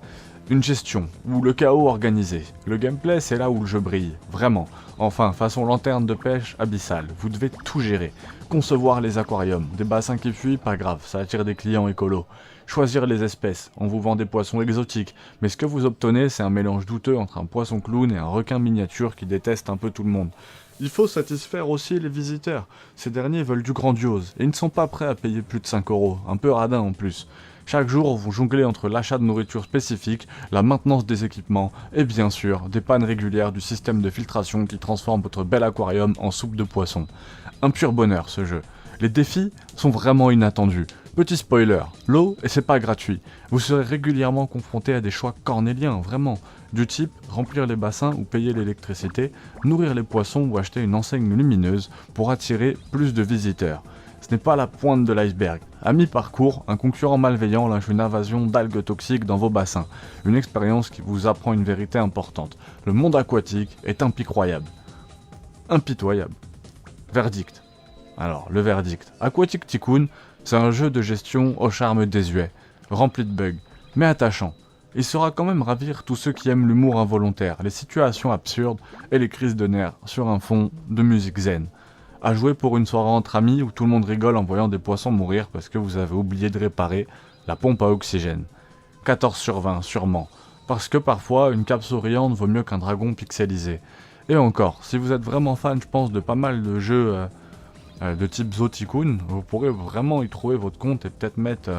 Une gestion, ou le chaos organisé. Le gameplay, c'est là où le jeu brille, vraiment. Enfin, façon lanterne de pêche abyssale, vous devez tout gérer. Concevoir les aquariums, des bassins qui fuient, pas grave, ça attire des clients écolos. Choisir les espèces, on vous vend des poissons exotiques, mais ce que vous obtenez, c'est un mélange douteux entre un poisson clown et un requin miniature qui déteste un peu tout le monde. Il faut satisfaire aussi les visiteurs. Ces derniers veulent du grandiose, et ils ne sont pas prêts à payer plus de 5 €, un peu radin en plus. Chaque jour, vous jonglez entre l'achat de nourriture spécifique, la maintenance des équipements et bien sûr, des pannes régulières du système de filtration qui transforme votre bel aquarium en soupe de poisson. Un pur bonheur ce jeu. Les défis sont vraiment inattendus. Petit spoiler, l'eau, et c'est pas gratuit. Vous serez régulièrement confronté à des choix cornéliens, vraiment. Du type, remplir les bassins ou payer l'électricité, nourrir les poissons ou acheter une enseigne lumineuse pour attirer plus de visiteurs. Ce n'est pas la pointe de l'iceberg. À mi-parcours, un concurrent malveillant lâche une invasion d'algues toxiques dans vos bassins. Une expérience qui vous apprend une vérité importante. Le monde aquatique est impitoyable. Impitoyable. Verdict. Alors, le verdict. Aquatic Tycoon, c'est un jeu de gestion au charme désuet, rempli de bugs, mais attachant. Il saura quand même ravir tous ceux qui aiment l'humour involontaire, les situations absurdes et les crises de nerfs sur un fond de musique zen. À jouer pour une soirée entre amis où tout le monde rigole en voyant des poissons mourir parce que vous avez oublié de réparer la pompe à oxygène. 14 sur 20, sûrement. Parce que parfois, une cape souriante vaut mieux qu'un dragon pixelisé. Et encore, si vous êtes vraiment fan, je pense, de pas mal de jeux de type Zotycoon, vous pourrez vraiment y trouver votre compte et peut-être mettre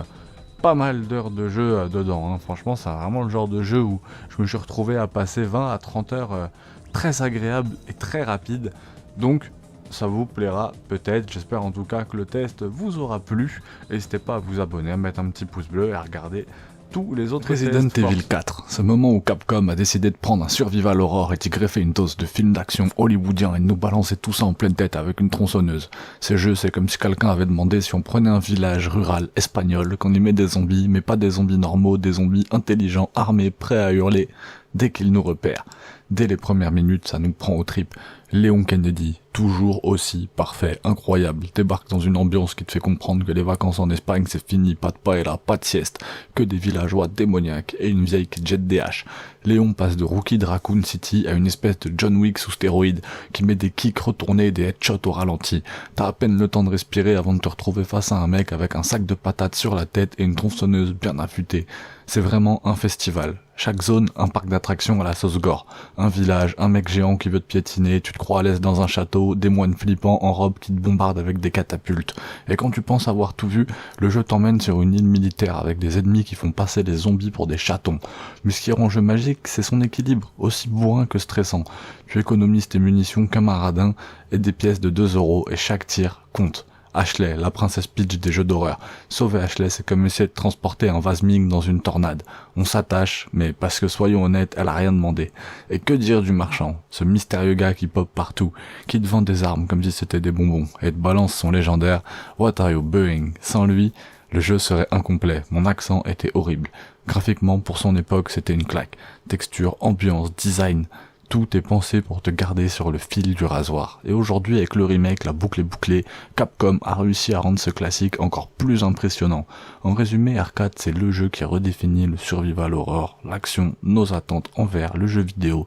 pas mal d'heures de jeu dedans. Hein. Franchement, c'est vraiment le genre de jeu où je me suis retrouvé à passer 20 à 30 heures très agréables et très rapides. Donc, ça vous plaira peut-être, j'espère en tout cas que le test vous aura plu. N'hésitez pas à vous abonner, à mettre un petit pouce bleu et à regarder tous les autres Resident Evil 4, ce moment où Capcom a décidé de prendre un Survival Horror et d'y greffer une dose de film d'action hollywoodien et de nous balancer tout ça en pleine tête avec une tronçonneuse. Ce jeu, c'est comme si quelqu'un avait demandé si on prenait un village rural espagnol, qu'on y met des zombies, mais pas des zombies normaux, des zombies intelligents, armés, prêts à hurler dès qu'ils nous repèrent. Dès les premières minutes, ça nous prend aux tripes. Léon Kennedy, toujours aussi parfait, incroyable, débarque dans une ambiance qui te fait comprendre que les vacances en Espagne c'est fini, pas de paella, pas de sieste, que des villageois démoniaques et une vieille qui jette des haches. Léon passe de rookie de Raccoon City à une espèce de John Wick sous stéroïdes qui met des kicks retournés et des headshots au ralenti. T'as à peine le temps de respirer avant de te retrouver face à un mec avec un sac de patates sur la tête et une tronçonneuse bien affûtée. C'est vraiment un festival. Chaque zone, un parc d'attractions à la sauce gore. Un village, un mec géant qui veut te piétiner, tu te crois à l'aise dans un château, des moines flippants en robe qui te bombardent avec des catapultes. Et quand tu penses avoir tout vu, le jeu t'emmène sur une île militaire avec des ennemis qui font passer les zombies pour des chatons. Mais ce qui rend le jeu magique, c'est son équilibre, aussi bourrin que stressant. Tu économises tes munitions comme un radin et des pièces de 2 € et chaque tir compte. Ashley, la princesse Peach des jeux d'horreur. Sauver Ashley, c'est comme essayer de transporter un vase Ming dans une tornade. On s'attache, mais parce que soyons honnêtes, elle a rien demandé. Et que dire du marchand, ce mystérieux gars qui pop partout, qui te vend des armes comme si c'était des bonbons, et te balance son légendaire « What are you doing ?» Sans lui, le jeu serait incomplet, mon accent était horrible. Graphiquement, pour son époque, c'était une claque. Texture, ambiance, design... Tout est pensé pour te garder sur le fil du rasoir. Et aujourd'hui, avec le remake, la boucle est bouclée, Capcom a réussi à rendre ce classique encore plus impressionnant. En résumé, Arcade, c'est le jeu qui redéfinit le survival horror, l'action, nos attentes envers le jeu vidéo.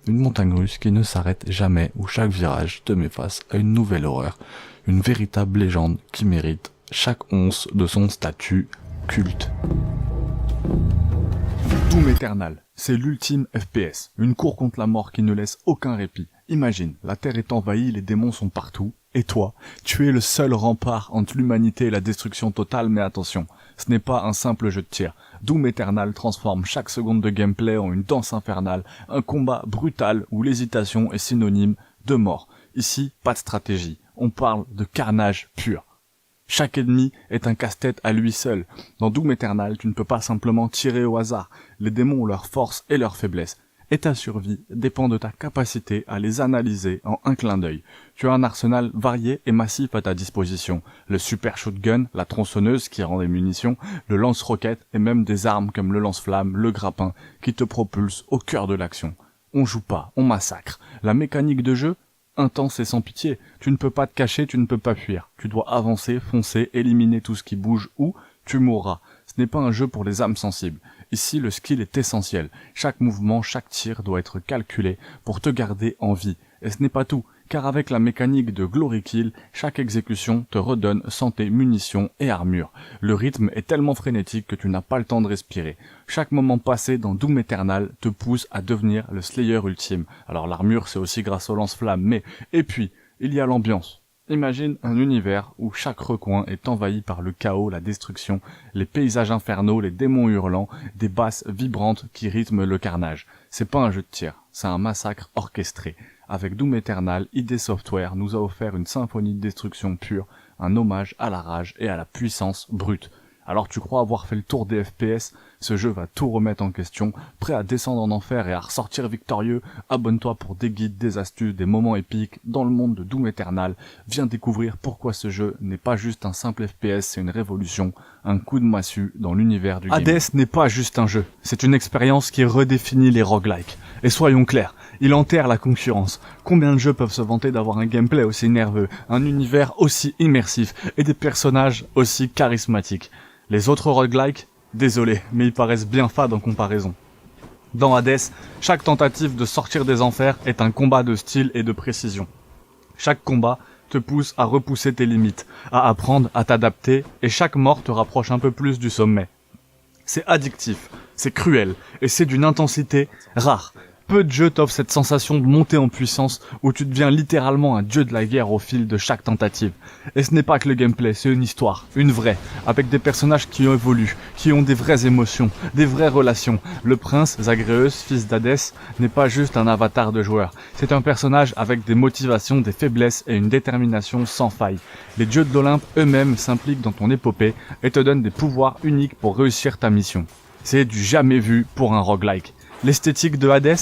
Une montagne russe qui ne s'arrête jamais, où chaque virage te met face à une nouvelle horreur. Une véritable légende qui mérite chaque once de son statut culte. Doom Eternal, c'est l'ultime FPS, une course contre la mort qui ne laisse aucun répit. Imagine, la Terre est envahie, les démons sont partout, et toi, tu es le seul rempart entre l'humanité et la destruction totale, mais attention, ce n'est pas un simple jeu de tir. Doom Eternal transforme chaque seconde de gameplay en une danse infernale, un combat brutal où l'hésitation est synonyme de mort. Ici, pas de stratégie, on parle de carnage pur. Chaque ennemi est un casse-tête à lui seul. Dans Doom Eternal, tu ne peux pas simplement tirer au hasard. Les démons ont leurs forces et leurs faiblesses. Et ta survie dépend de ta capacité à les analyser en un clin d'œil. Tu as un arsenal varié et massif à ta disposition. Le super shotgun, la tronçonneuse qui rend des munitions, le lance-roquette et même des armes comme le lance-flamme, le grappin, qui te propulsent au cœur de l'action. On joue pas, on massacre. La mécanique de jeu, intense et sans pitié. Tu ne peux pas te cacher, tu ne peux pas fuir. Tu dois avancer, foncer, éliminer tout ce qui bouge ou tu mourras. Ce n'est pas un jeu pour les âmes sensibles. Ici, le skill est essentiel. Chaque mouvement, chaque tir doit être calculé pour te garder en vie. Et ce n'est pas tout, car avec la mécanique de Glory Kill, chaque exécution te redonne santé, munitions et armure. Le rythme est tellement frénétique que tu n'as pas le temps de respirer. Chaque moment passé dans Doom Eternal te pousse à devenir le Slayer ultime. Alors l'armure, c'est aussi grâce au lance-flamme, mais... Et puis, il y a l'ambiance. Imagine un univers où chaque recoin est envahi par le chaos, la destruction, les paysages infernaux, les démons hurlants, des basses vibrantes qui rythment le carnage. C'est pas un jeu de tir, c'est un massacre orchestré. Avec Doom Eternal, ID Software nous a offert une symphonie de destruction pure, un hommage à la rage et à la puissance brute. Alors tu crois avoir fait le tour des FPS? Ce jeu va tout remettre en question. Prêt à descendre en enfer et à ressortir victorieux? Abonne-toi pour des guides, des astuces, des moments épiques dans le monde de Doom Eternal. Viens découvrir pourquoi ce jeu n'est pas juste un simple FPS, c'est une révolution, un coup de massue dans l'univers du game. Hades n'est pas juste un jeu, c'est une expérience qui redéfinit les roguelikes. Et soyons clairs, il enterre la concurrence. Combien de jeux peuvent se vanter d'avoir un gameplay aussi nerveux, un univers aussi immersif et des personnages aussi charismatiques? Les autres roguelikes, désolé, mais ils paraissent bien fades en comparaison. Dans Hades, chaque tentative de sortir des enfers est un combat de style et de précision. Chaque combat te pousse à repousser tes limites, à apprendre à t'adapter, et chaque mort te rapproche un peu plus du sommet. C'est addictif, c'est cruel, et c'est d'une intensité rare. Peu de jeux t'offrent cette sensation de montée en puissance où tu deviens littéralement un dieu de la guerre au fil de chaque tentative. Et ce n'est pas que le gameplay, c'est une histoire, une vraie, avec des personnages qui ont évolué, qui ont des vraies émotions, des vraies relations. Le prince, Zagreus, fils d'Hadès, n'est pas juste un avatar de joueur. C'est un personnage avec des motivations, des faiblesses et une détermination sans faille. Les dieux de l'Olympe eux-mêmes s'impliquent dans ton épopée et te donnent des pouvoirs uniques pour réussir ta mission. C'est du jamais vu pour un roguelike. L'esthétique de Hades,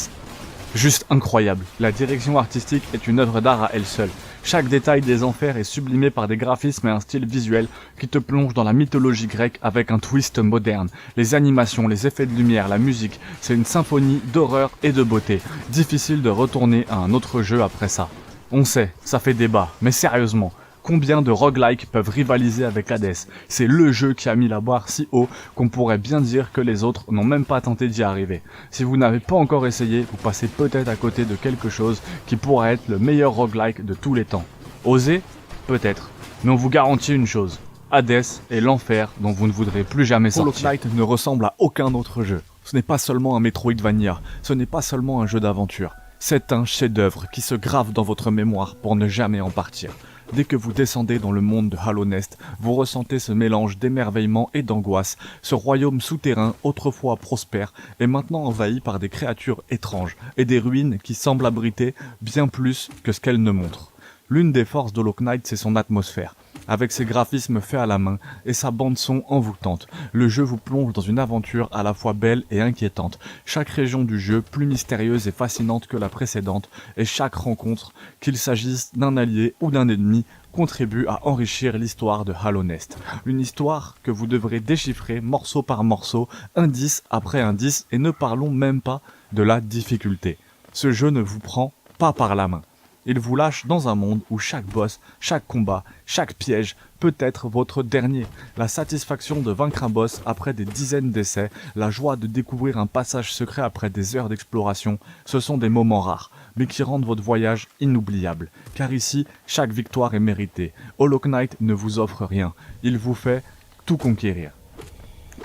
juste incroyable. La direction artistique est une œuvre d'art à elle seule. Chaque détail des enfers est sublimé par des graphismes et un style visuel qui te plonge dans la mythologie grecque avec un twist moderne. Les animations, les effets de lumière, la musique, c'est une symphonie d'horreur et de beauté. Difficile de retourner à un autre jeu après ça. On sait, ça fait débat, mais sérieusement, combien de roguelikes peuvent rivaliser avec Hades? C'est le jeu qui a mis la barre si haut qu'on pourrait bien dire que les autres n'ont même pas tenté d'y arriver. Si vous n'avez pas encore essayé, vous passez peut-être à côté de quelque chose qui pourrait être le meilleur roguelike de tous les temps. Osez? Peut-être. Mais on vous garantit une chose. Hades est l'enfer dont vous ne voudrez plus jamais sortir. Hollow Knight ne ressemble à aucun autre jeu. Ce n'est pas seulement un Metroidvania, ce n'est pas seulement un jeu d'aventure. C'est un chef-d'œuvre qui se grave dans votre mémoire pour ne jamais en partir. Dès que vous descendez dans le monde de Hallownest, vous ressentez ce mélange d'émerveillement et d'angoisse. Ce royaume souterrain, autrefois prospère, est maintenant envahi par des créatures étranges et des ruines qui semblent abriter bien plus que ce qu'elles ne montrent. L'une des forces d'Hollow Knight, c'est son atmosphère. avec ses graphismes faits à la main et sa bande-son envoûtante. Le jeu vous plonge dans une aventure à la fois belle et inquiétante. Chaque région du jeu plus mystérieuse et fascinante que la précédente, et chaque rencontre, qu'il s'agisse d'un allié ou d'un ennemi, contribue à enrichir l'histoire de Hallownest. Une histoire que vous devrez déchiffrer morceau par morceau, indice après indice, et ne parlons même pas de la difficulté. Ce jeu ne vous prend pas par la main. Il vous lâche dans un monde où chaque boss, chaque combat, chaque piège peut être votre dernier. La satisfaction de vaincre un boss après des dizaines d'essais, la joie de découvrir un passage secret après des heures d'exploration, ce sont des moments rares, mais qui rendent votre voyage inoubliable. Car ici, chaque victoire est méritée. Hollow Knight ne vous offre rien, il vous fait tout conquérir.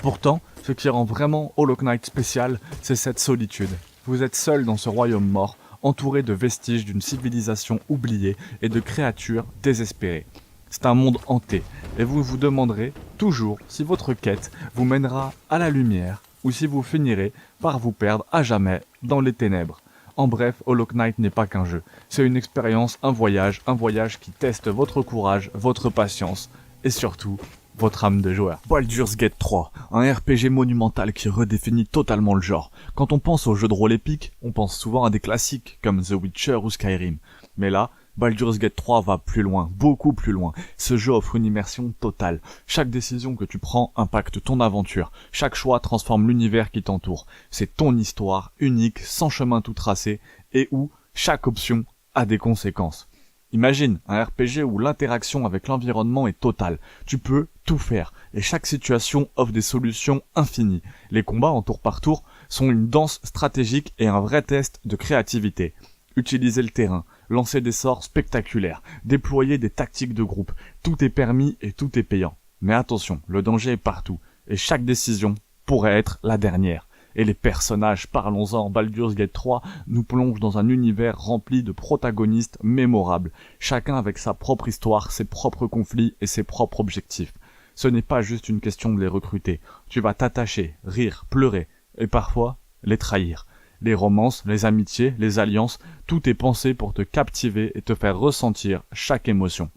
Pourtant, ce qui rend vraiment Hollow Knight spécial, c'est cette solitude. Vous êtes seul dans ce royaume mort, entouré de vestiges d'une civilisation oubliée et de créatures désespérées. C'est un monde hanté, et vous vous demanderez toujours si votre quête vous mènera à la lumière ou si vous finirez par vous perdre à jamais dans les ténèbres. En bref, Hollow Knight n'est pas qu'un jeu, c'est une expérience, un voyage qui teste votre courage, votre patience et surtout votre âme de joueur. Baldur's Gate 3, un RPG monumental qui redéfinit totalement le genre. Quand on pense aux jeux de rôle épiques, on pense souvent à des classiques comme The Witcher ou Skyrim. Mais là, Baldur's Gate 3 va plus loin, beaucoup plus loin. Ce jeu offre une immersion totale. Chaque décision que tu prends impacte ton aventure. Chaque choix transforme l'univers qui t'entoure. C'est ton histoire, unique, sans chemin tout tracé, et où chaque option a des conséquences. Imagine un RPG où l'interaction avec l'environnement est totale. Tu peux tout faire, et chaque situation offre des solutions infinies. Les combats en tour par tour sont une danse stratégique et un vrai test de créativité. Utiliser le terrain, lancer des sorts spectaculaires, déployer des tactiques de groupe, tout est permis et tout est payant. Mais attention, le danger est partout, et chaque décision pourrait être la dernière. Et les personnages, parlons-en, Baldur's Gate 3 nous plonge dans un univers rempli de protagonistes mémorables, chacun avec sa propre histoire, ses propres conflits et ses propres objectifs. Ce n'est pas juste une question de les recruter, tu vas t'attacher, rire, pleurer, et parfois les trahir. Les romances, les amitiés, les alliances, tout est pensé pour te captiver et te faire ressentir chaque émotion.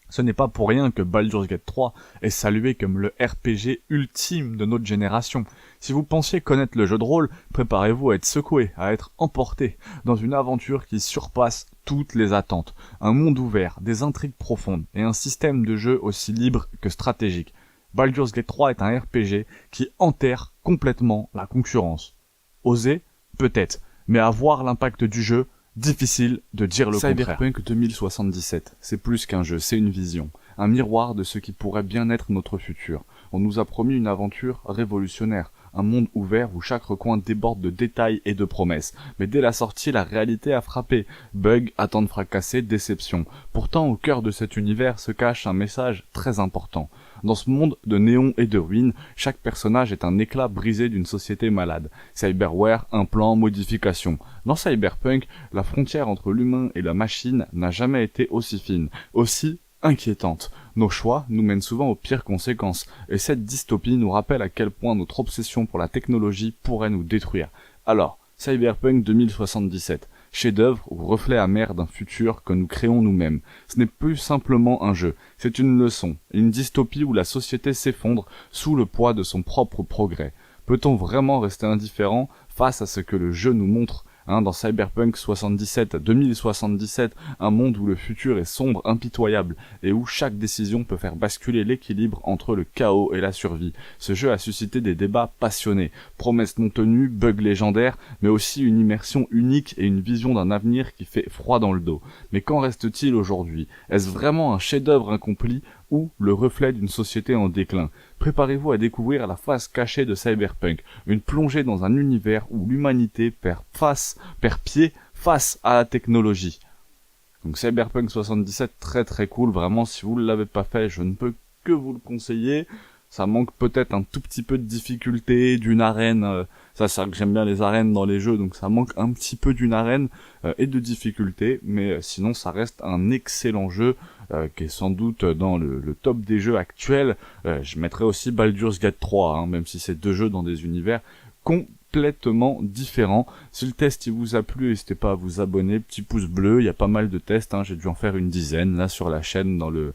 Ce n'est pas pour rien que Baldur's Gate 3 est salué comme le RPG ultime de notre génération. Si vous pensiez connaître le jeu de rôle, préparez-vous à être secoué, à être emporté dans une aventure qui surpasse toutes les attentes. Un monde ouvert, des intrigues profondes et un système de jeu aussi libre que stratégique. Baldur's Gate 3 est un RPG qui enterre complètement la concurrence. Oser? Peut-être, mais à voir l'impact du jeu, difficile de dire le contraire. Cyberpunk 2077, c'est plus qu'un jeu, c'est une vision, un miroir de ce qui pourrait bien être notre futur. On nous a promis une aventure révolutionnaire, un monde ouvert où chaque recoin déborde de détails et de promesses. Mais dès la sortie, la réalité a frappé. Bugs, attentes fracassées, déception. Pourtant, au cœur de cet univers se cache un message très important. Dans ce monde de néons et de ruines, chaque personnage est un éclat brisé d'une société malade. Cyberware, implant, modification. Dans Cyberpunk, la frontière entre l'humain et la machine n'a jamais été aussi fine, aussi inquiétante. Nos choix nous mènent souvent aux pires conséquences, et cette dystopie nous rappelle à quel point notre obsession pour la technologie pourrait nous détruire. Alors, Cyberpunk 2077, chef-d'œuvre ou reflet amer d'un futur que nous créons nous-mêmes. Ce n'est plus simplement un jeu, c'est une leçon, une dystopie où la société s'effondre sous le poids de son propre progrès. Peut-on vraiment rester indifférent face à ce que le jeu nous montre ? Dans Cyberpunk 2077, un monde où le futur est sombre, impitoyable, et où chaque décision peut faire basculer l'équilibre entre le chaos et la survie. Ce jeu a suscité des débats passionnés, promesses non tenues, bugs légendaires, mais aussi une immersion unique et une vision d'un avenir qui fait froid dans le dos. Mais qu'en reste-t-il aujourd'hui ? Est-ce vraiment un chef-d'œuvre incomplet ou le reflet d'une société en déclin ? Préparez-vous à découvrir la face cachée de Cyberpunk, une plongée dans un univers où l'humanité perd pied face à la technologie. Donc Cyberpunk 77, très très cool, vraiment, si vous ne l'avez pas fait, je ne peux que vous le conseiller. Ça manque peut-être un tout petit peu de difficulté, d'une arène, ça c'est vrai que j'aime bien les arènes dans les jeux, donc ça manque un petit peu d'une arène et de difficulté, mais sinon ça reste un excellent jeu qui est sans doute dans le top des jeux actuels. Je mettrais aussi Baldur's Gate 3, même si c'est deux jeux dans des univers complètement différent. Si le test il vous a plu, n'hésitez pas à vous abonner, petit pouce bleu, il y a pas mal de tests, j'ai dû en faire une dizaine là sur la chaîne dans le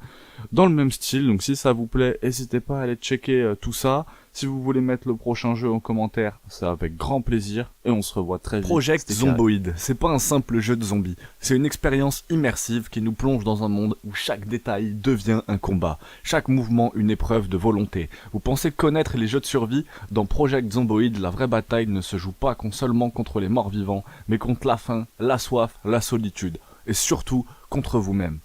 même style, donc si ça vous plaît, n'hésitez pas à aller checker tout ça. Si vous voulez mettre le prochain jeu en commentaire, c'est avec grand plaisir, et on se revoit très vite. Project Zomboid, c'est pas un simple jeu de zombies, c'est une expérience immersive qui nous plonge dans un monde où chaque détail devient un combat, chaque mouvement une épreuve de volonté. Vous pensez connaître les jeux de survie? Dans Project Zomboid, la vraie bataille ne se joue pas seulement contre les morts vivants, mais contre la faim, la soif, la solitude, et surtout contre vous-même.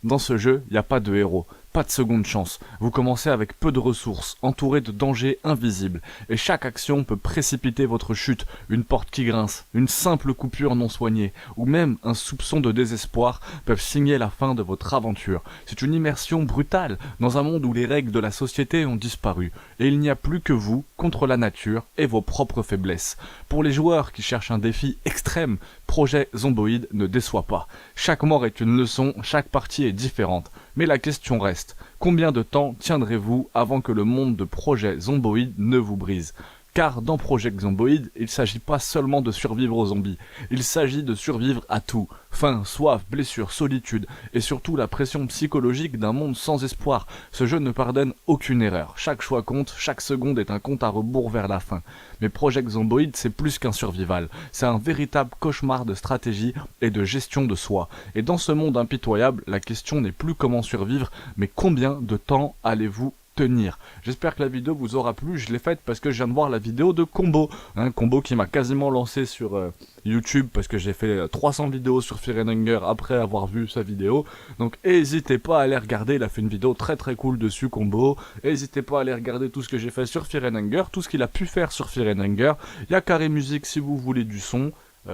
Dans ce jeu, il n'y a pas de héros, pas de seconde chance. Vous commencez avec peu de ressources, entouré de dangers invisibles, et chaque action peut précipiter votre chute, une porte qui grince, une simple coupure non soignée, ou même un soupçon de désespoir peuvent signer la fin de votre aventure. C'est une immersion brutale, dans un monde où les règles de la société ont disparu, et il n'y a plus que vous contre la nature et vos propres faiblesses. Pour les joueurs qui cherchent un défi extrême, Project Zomboid ne déçoit pas. Chaque mort est une leçon, chaque partie est différente. Mais la question reste, combien de temps tiendrez-vous avant que le monde de Project Zomboid ne vous brise? Car dans Project Zomboid, il s'agit pas seulement de survivre aux zombies, il s'agit de survivre à tout. Faim, soif, blessures, solitude, et surtout la pression psychologique d'un monde sans espoir. Ce jeu ne pardonne aucune erreur, chaque choix compte, chaque seconde est un compte à rebours vers la fin. Mais Project Zomboid, c'est plus qu'un survival, c'est un véritable cauchemar de stratégie et de gestion de soi. Et dans ce monde impitoyable, la question n'est plus comment survivre, mais combien de temps allez-vous tenir. J'espère que la vidéo vous aura plu, je l'ai faite parce que je viens de voir la vidéo de Combo, Combo qui m'a quasiment lancé sur YouTube parce que j'ai fait 300 vidéos sur Fear and Hunger après avoir vu sa vidéo, donc n'hésitez pas à aller regarder, il a fait une vidéo très très cool dessus Combo, n'hésitez pas à aller regarder tout ce que j'ai fait sur Fear and Hunger, tout ce qu'il a pu faire sur Fear and Hunger, il y a Carré Musique si vous voulez du son,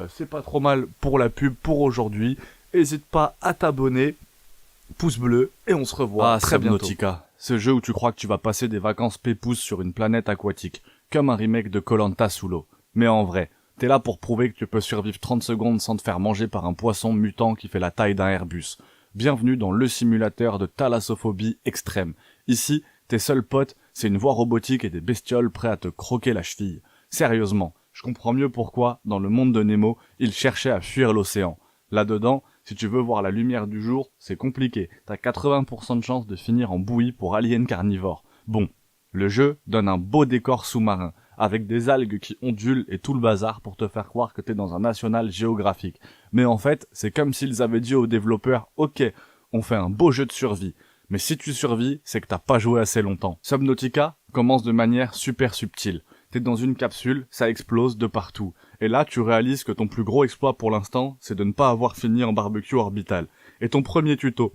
c'est pas trop mal pour la pub pour aujourd'hui, n'hésite pas à t'abonner, pouce bleu, et on se revoit très bientôt. Subnautica, ce jeu où tu crois que tu vas passer des vacances pépouses sur une planète aquatique, comme un remake de Koh-Lanta sous l'eau. Mais en vrai, t'es là pour prouver que tu peux survivre 30 secondes sans te faire manger par un poisson mutant qui fait la taille d'un Airbus. Bienvenue dans le simulateur de thalassophobie extrême. Ici, tes seuls potes, c'est une voix robotique et des bestioles prêts à te croquer la cheville. Sérieusement, je comprends mieux pourquoi, dans le monde de Nemo, il cherchait à fuir l'océan. Là-dedans, si tu veux voir la lumière du jour, c'est compliqué. T'as 80% de chance de finir en bouillie pour alien carnivore. Bon, le jeu donne un beau décor sous-marin, avec des algues qui ondulent et tout le bazar pour te faire croire que t'es dans un National Geographic. Mais en fait, c'est comme s'ils avaient dit aux développeurs, ok, on fait un beau jeu de survie. Mais si tu survis, c'est que t'as pas joué assez longtemps. Subnautica commence de manière super subtile. T'es dans une capsule, ça explose de partout. Et là, tu réalises que ton plus gros exploit pour l'instant, c'est de ne pas avoir fini en barbecue orbital. Et ton premier tuto,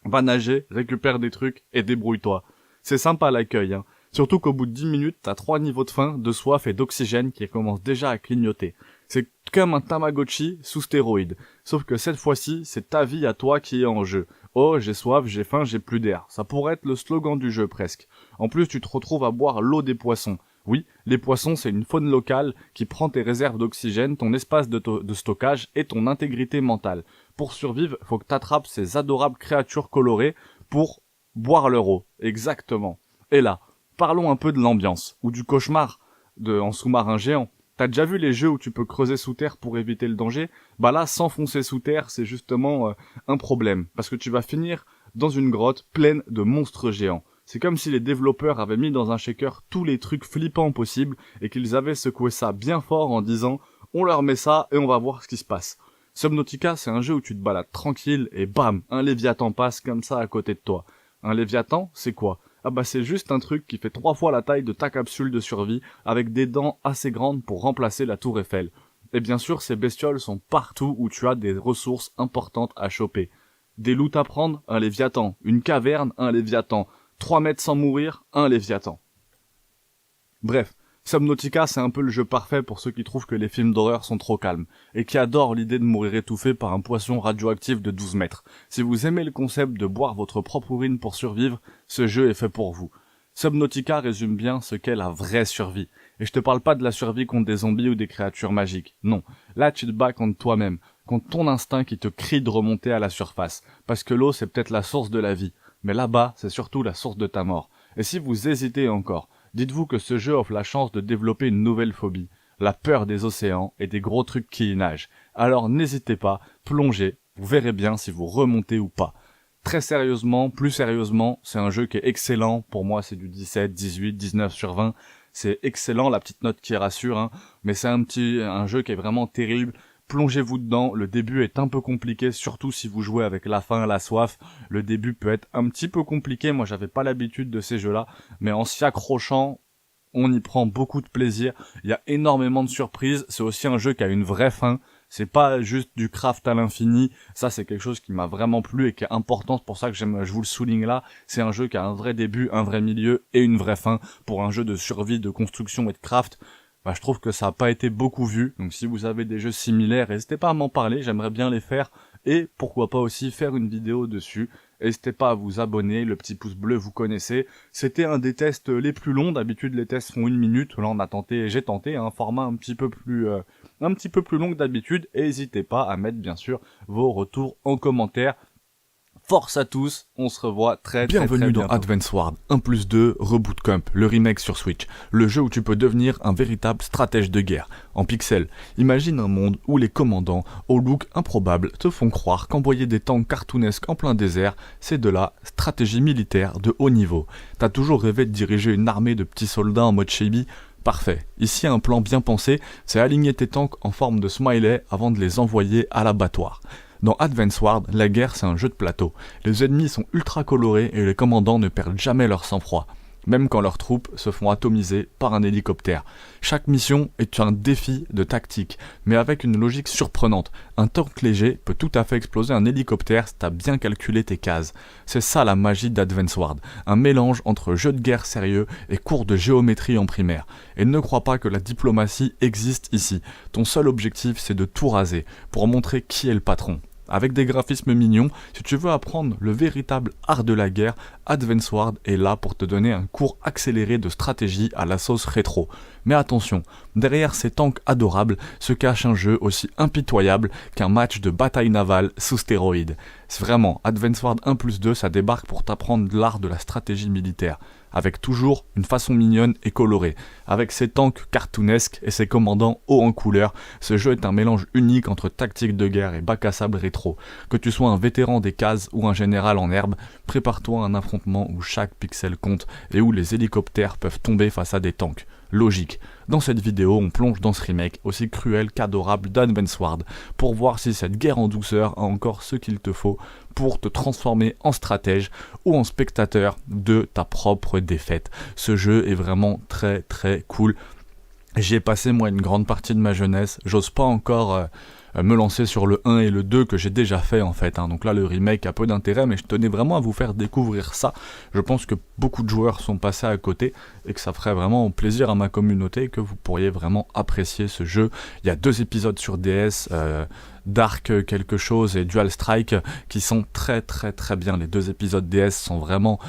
va nager, récupère des trucs et débrouille-toi. C'est sympa l'accueil, Surtout qu'au bout de 10 minutes, t'as 3 niveaux de faim, de soif et d'oxygène qui commencent déjà à clignoter. C'est comme un Tamagotchi sous stéroïdes. Sauf que cette fois-ci, c'est ta vie à toi qui est en jeu. Oh, j'ai soif, j'ai faim, j'ai plus d'air. Ça pourrait être le slogan du jeu presque. En plus, tu te retrouves à boire l'eau des poissons. Oui, les poissons, c'est une faune locale qui prend tes réserves d'oxygène, ton espace de stockage et ton intégrité mentale. Pour survivre, faut que t'attrapes ces adorables créatures colorées pour boire leur eau. Exactement. Et là, parlons un peu de l'ambiance, ou du cauchemar en sous-marin géant. T'as déjà vu les jeux où tu peux creuser sous terre pour éviter le danger? Bah là, s'enfoncer sous terre, c'est justement un problème, parce que tu vas finir dans une grotte pleine de monstres géants. C'est comme si les développeurs avaient mis dans un shaker tous les trucs flippants possibles et qu'ils avaient secoué ça bien fort en disant « on leur met ça et on va voir ce qui se passe ». Subnautica, c'est un jeu où tu te balades tranquille et bam, un Léviathan passe comme ça à côté de toi. Un Léviathan, c'est quoi? Ah bah c'est juste un truc qui fait 3 fois la taille de ta capsule de survie avec des dents assez grandes pour remplacer la tour Eiffel. Et bien sûr, ces bestioles sont partout où tu as des ressources importantes à choper. Des loots à prendre, un Léviathan. Une caverne, un Léviathan. 3 mètres sans mourir, un Léviathan. Bref, Subnautica c'est un peu le jeu parfait pour ceux qui trouvent que les films d'horreur sont trop calmes, et qui adorent l'idée de mourir étouffé par un poisson radioactif de 12 mètres. Si vous aimez le concept de boire votre propre urine pour survivre, ce jeu est fait pour vous. Subnautica résume bien ce qu'est la vraie survie. Et je te parle pas de la survie contre des zombies ou des créatures magiques. Non. Là, tu te bats contre toi-même, contre ton instinct qui te crie de remonter à la surface. Parce que l'eau, c'est peut-être la source de la vie. Mais là-bas, c'est surtout la source de ta mort. Et si vous hésitez encore, dites-vous que ce jeu offre la chance de développer une nouvelle phobie. la peur des océans et des gros trucs qui y nagent. Alors n'hésitez pas, plongez, vous verrez bien si vous remontez ou pas. Très sérieusement, plus sérieusement, c'est un jeu qui est excellent. Pour moi, c'est du 17, 18, 19 sur 20. C'est excellent, la petite note qui rassure, hein. Mais c'est un jeu qui est vraiment terrible. Plongez-vous dedans, le début est un peu compliqué, surtout si vous jouez avec la faim, la soif. Le début peut être un petit peu compliqué, moi j'avais pas l'habitude de ces jeux-là, mais en s'y accrochant, on y prend beaucoup de plaisir. Il y a énormément de surprises, c'est aussi un jeu qui a une vraie fin. C'est pas juste du craft à l'infini, ça c'est quelque chose qui m'a vraiment plu et qui est important, c'est pour ça que je vous le souligne là, c'est un jeu qui a un vrai début, un vrai milieu et une vraie fin. Pour un jeu de survie, de construction et de craft, je trouve que ça a pas été beaucoup vu, donc si vous avez des jeux similaires, n'hésitez pas à m'en parler, j'aimerais bien les faire, et pourquoi pas aussi faire une vidéo dessus. N'hésitez pas à vous abonner, le petit pouce bleu vous connaissez. C'était un des tests les plus longs, d'habitude les tests font 1 minute, là j'ai tenté un format un petit peu plus long que d'habitude, et n'hésitez pas à mettre bien sûr vos retours en commentaire. Force à tous, on se revoit très bientôt. Bienvenue dans Advance Wars 1+2 Reboot Camp, le remake sur Switch, le jeu où tu peux devenir un véritable stratège de guerre. En pixel, imagine un monde où les commandants, au look improbable, te font croire qu'envoyer des tanks cartoonesques en plein désert, c'est de la stratégie militaire de haut niveau. T'as toujours rêvé de diriger une armée de petits soldats en mode chibi ? Parfait. Ici, un plan bien pensé, c'est aligner tes tanks en forme de smiley avant de les envoyer à l'abattoir. Dans Advance Wars, la guerre c'est un jeu de plateau. Les ennemis sont ultra colorés et les commandants ne perdent jamais leur sang-froid, même quand leurs troupes se font atomiser par un hélicoptère. Chaque mission est un défi de tactique, mais avec une logique surprenante. Un tank léger peut tout à fait exploser un hélicoptère si t'as bien calculé tes cases. C'est ça la magie d'Advance Wars, un mélange entre jeu de guerre sérieux et cours de géométrie en primaire. Et ne crois pas que la diplomatie existe ici. Ton seul objectif c'est de tout raser, pour montrer qui est le patron. Avec des graphismes mignons, si tu veux apprendre le véritable art de la guerre, Advance Wars est là pour te donner un cours accéléré de stratégie à la sauce rétro. Mais attention, derrière ces tanks adorables se cache un jeu aussi impitoyable qu'un match de bataille navale sous stéroïdes. C'est vraiment, Advance Wars 1+2, ça débarque pour t'apprendre l'art de la stratégie militaire, avec toujours une façon mignonne et colorée. Avec ses tanks cartoonesques et ses commandants hauts en couleur, ce jeu est un mélange unique entre tactique de guerre et bac à sable rétro. Que tu sois un vétéran des cases ou un général en herbe, prépare-toi à un affrontement où chaque pixel compte et où les hélicoptères peuvent tomber face à des tanks. Logique. Dans cette vidéo, on plonge dans ce remake aussi cruel qu'adorable d'Advance Wars pour voir si cette guerre en douceur a encore ce qu'il te faut pour te transformer en stratège ou en spectateur de ta propre défaite. Ce jeu est vraiment très très cool. J'y ai passé moi une grande partie de ma jeunesse, j'ose pas encore me lancer sur le 1 et le 2 que j'ai déjà fait en fait, hein. Donc là le remake a peu d'intérêt, mais je tenais vraiment à vous faire découvrir ça. Je pense que beaucoup de joueurs sont passés à côté et que ça ferait vraiment plaisir à ma communauté et que vous pourriez vraiment apprécier ce jeu. Il y a 2 épisodes sur DS, Dark quelque chose et Dual Strike qui sont très très très bien. Les 2 épisodes DS sont vraiment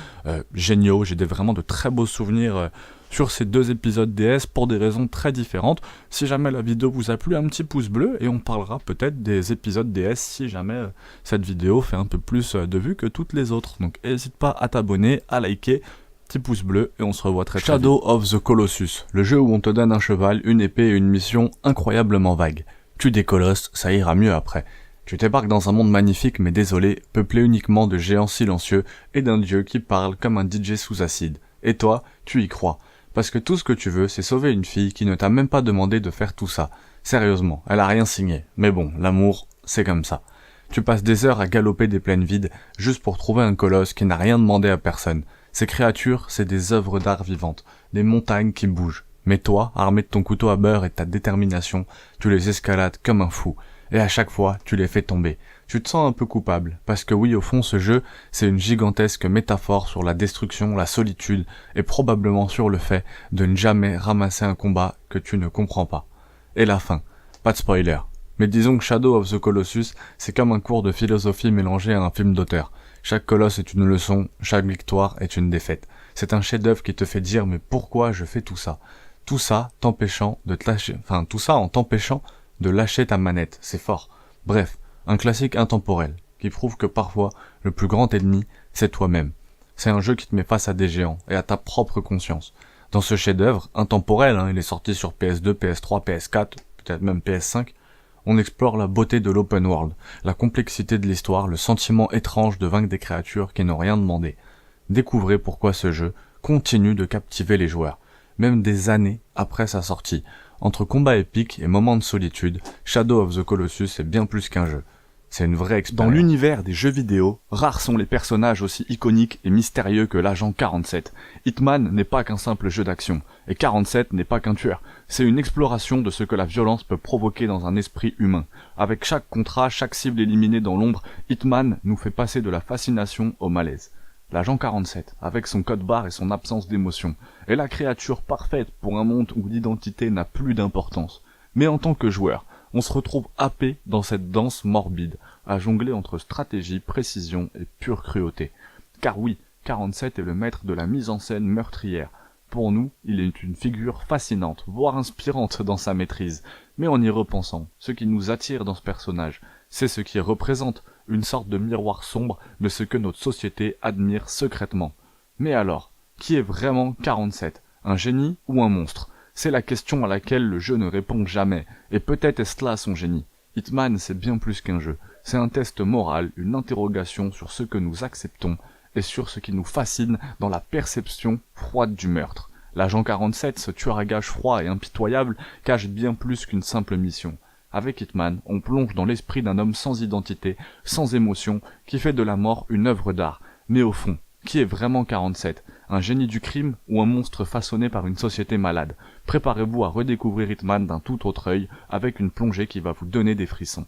géniaux, j'ai vraiment de très beaux souvenirs sur ces 2 épisodes DS pour des raisons très différentes. Si jamais la vidéo vous a plu, un petit pouce bleu et on parlera peut-être des épisodes DS si jamais cette vidéo fait un peu plus de vues que toutes les autres. Donc n'hésite pas à t'abonner, à liker, petit pouce bleu et on se revoit très vite. Shadow of the Colossus, le jeu où on te donne un cheval, une épée et une mission incroyablement vague. Tu des colosses, ça ira mieux après. Tu t'embarques dans un monde magnifique mais désolé, peuplé uniquement de géants silencieux et d'un dieu qui parle comme un DJ sous acide. Et toi, tu y crois. Parce que tout ce que tu veux, c'est sauver une fille qui ne t'a même pas demandé de faire tout ça. Sérieusement, elle a rien signé. Mais bon, l'amour, c'est comme ça. Tu passes des heures à galoper des plaines vides, juste pour trouver un colosse qui n'a rien demandé à personne. Ces créatures, c'est des œuvres d'art vivantes, des montagnes qui bougent. Mais toi, armé de ton couteau à beurre et de ta détermination, tu les escalades comme un fou. Et à chaque fois, tu les fais tomber. Tu te sens un peu coupable, parce que oui, au fond, ce jeu, c'est une gigantesque métaphore sur la destruction, la solitude, et probablement sur le fait de ne jamais ramasser un combat que tu ne comprends pas. Et la fin. Pas de spoiler. Mais disons que Shadow of the Colossus, c'est comme un cours de philosophie mélangé à un film d'auteur. Chaque colosse est une leçon, chaque victoire est une défaite. C'est un chef-d'œuvre qui te fait dire, mais pourquoi je fais tout ça? Tout ça en t'empêchant de lâcher ta manette. C'est fort. Bref. Un classique intemporel, qui prouve que parfois, le plus grand ennemi, c'est toi-même. C'est un jeu qui te met face à des géants et à ta propre conscience. Dans ce chef-d'œuvre, intemporel, il est sorti sur PS2, PS3, PS4, peut-être même PS5, on explore la beauté de l'open world, la complexité de l'histoire, le sentiment étrange de vaincre des créatures qui n'ont rien demandé. Découvrez pourquoi ce jeu continue de captiver les joueurs, même des années après sa sortie. Entre combats épiques et moments de solitude, Shadow of the Colossus est bien plus qu'un jeu. C'est une vraie expérience. Dans l'univers des jeux vidéo, rares sont les personnages aussi iconiques et mystérieux que l'agent 47. Hitman n'est pas qu'un simple jeu d'action, et 47 n'est pas qu'un tueur. C'est une exploration de ce que la violence peut provoquer dans un esprit humain. Avec chaque contrat, chaque cible éliminée dans l'ombre, Hitman nous fait passer de la fascination au malaise. L'agent 47, avec son code barre et son absence d'émotion, est la créature parfaite pour un monde où l'identité n'a plus d'importance. Mais en tant que joueur, on se retrouve happé dans cette danse morbide, à jongler entre stratégie, précision et pure cruauté. Car oui, 47 est le maître de la mise en scène meurtrière. Pour nous, il est une figure fascinante, voire inspirante dans sa maîtrise. Mais en y repensant, ce qui nous attire dans ce personnage, c'est ce qui représente une sorte de miroir sombre de ce que notre société admire secrètement. Mais alors, qui est vraiment 47 ? Un génie ou un monstre ? C'est la question à laquelle le jeu ne répond jamais, et peut-être est-ce là son génie. Hitman, c'est bien plus qu'un jeu. C'est un test moral, une interrogation sur ce que nous acceptons, et sur ce qui nous fascine dans la perception froide du meurtre. L'agent 47, ce tueur à gages froid et impitoyable, cache bien plus qu'une simple mission. Avec Hitman, on plonge dans l'esprit d'un homme sans identité, sans émotion, qui fait de la mort une œuvre d'art. Mais au fond, qui est vraiment 47 ? Un génie du crime ou un monstre façonné par une société malade ? Préparez-vous à redécouvrir Hitman d'un tout autre œil, avec une plongée qui va vous donner des frissons.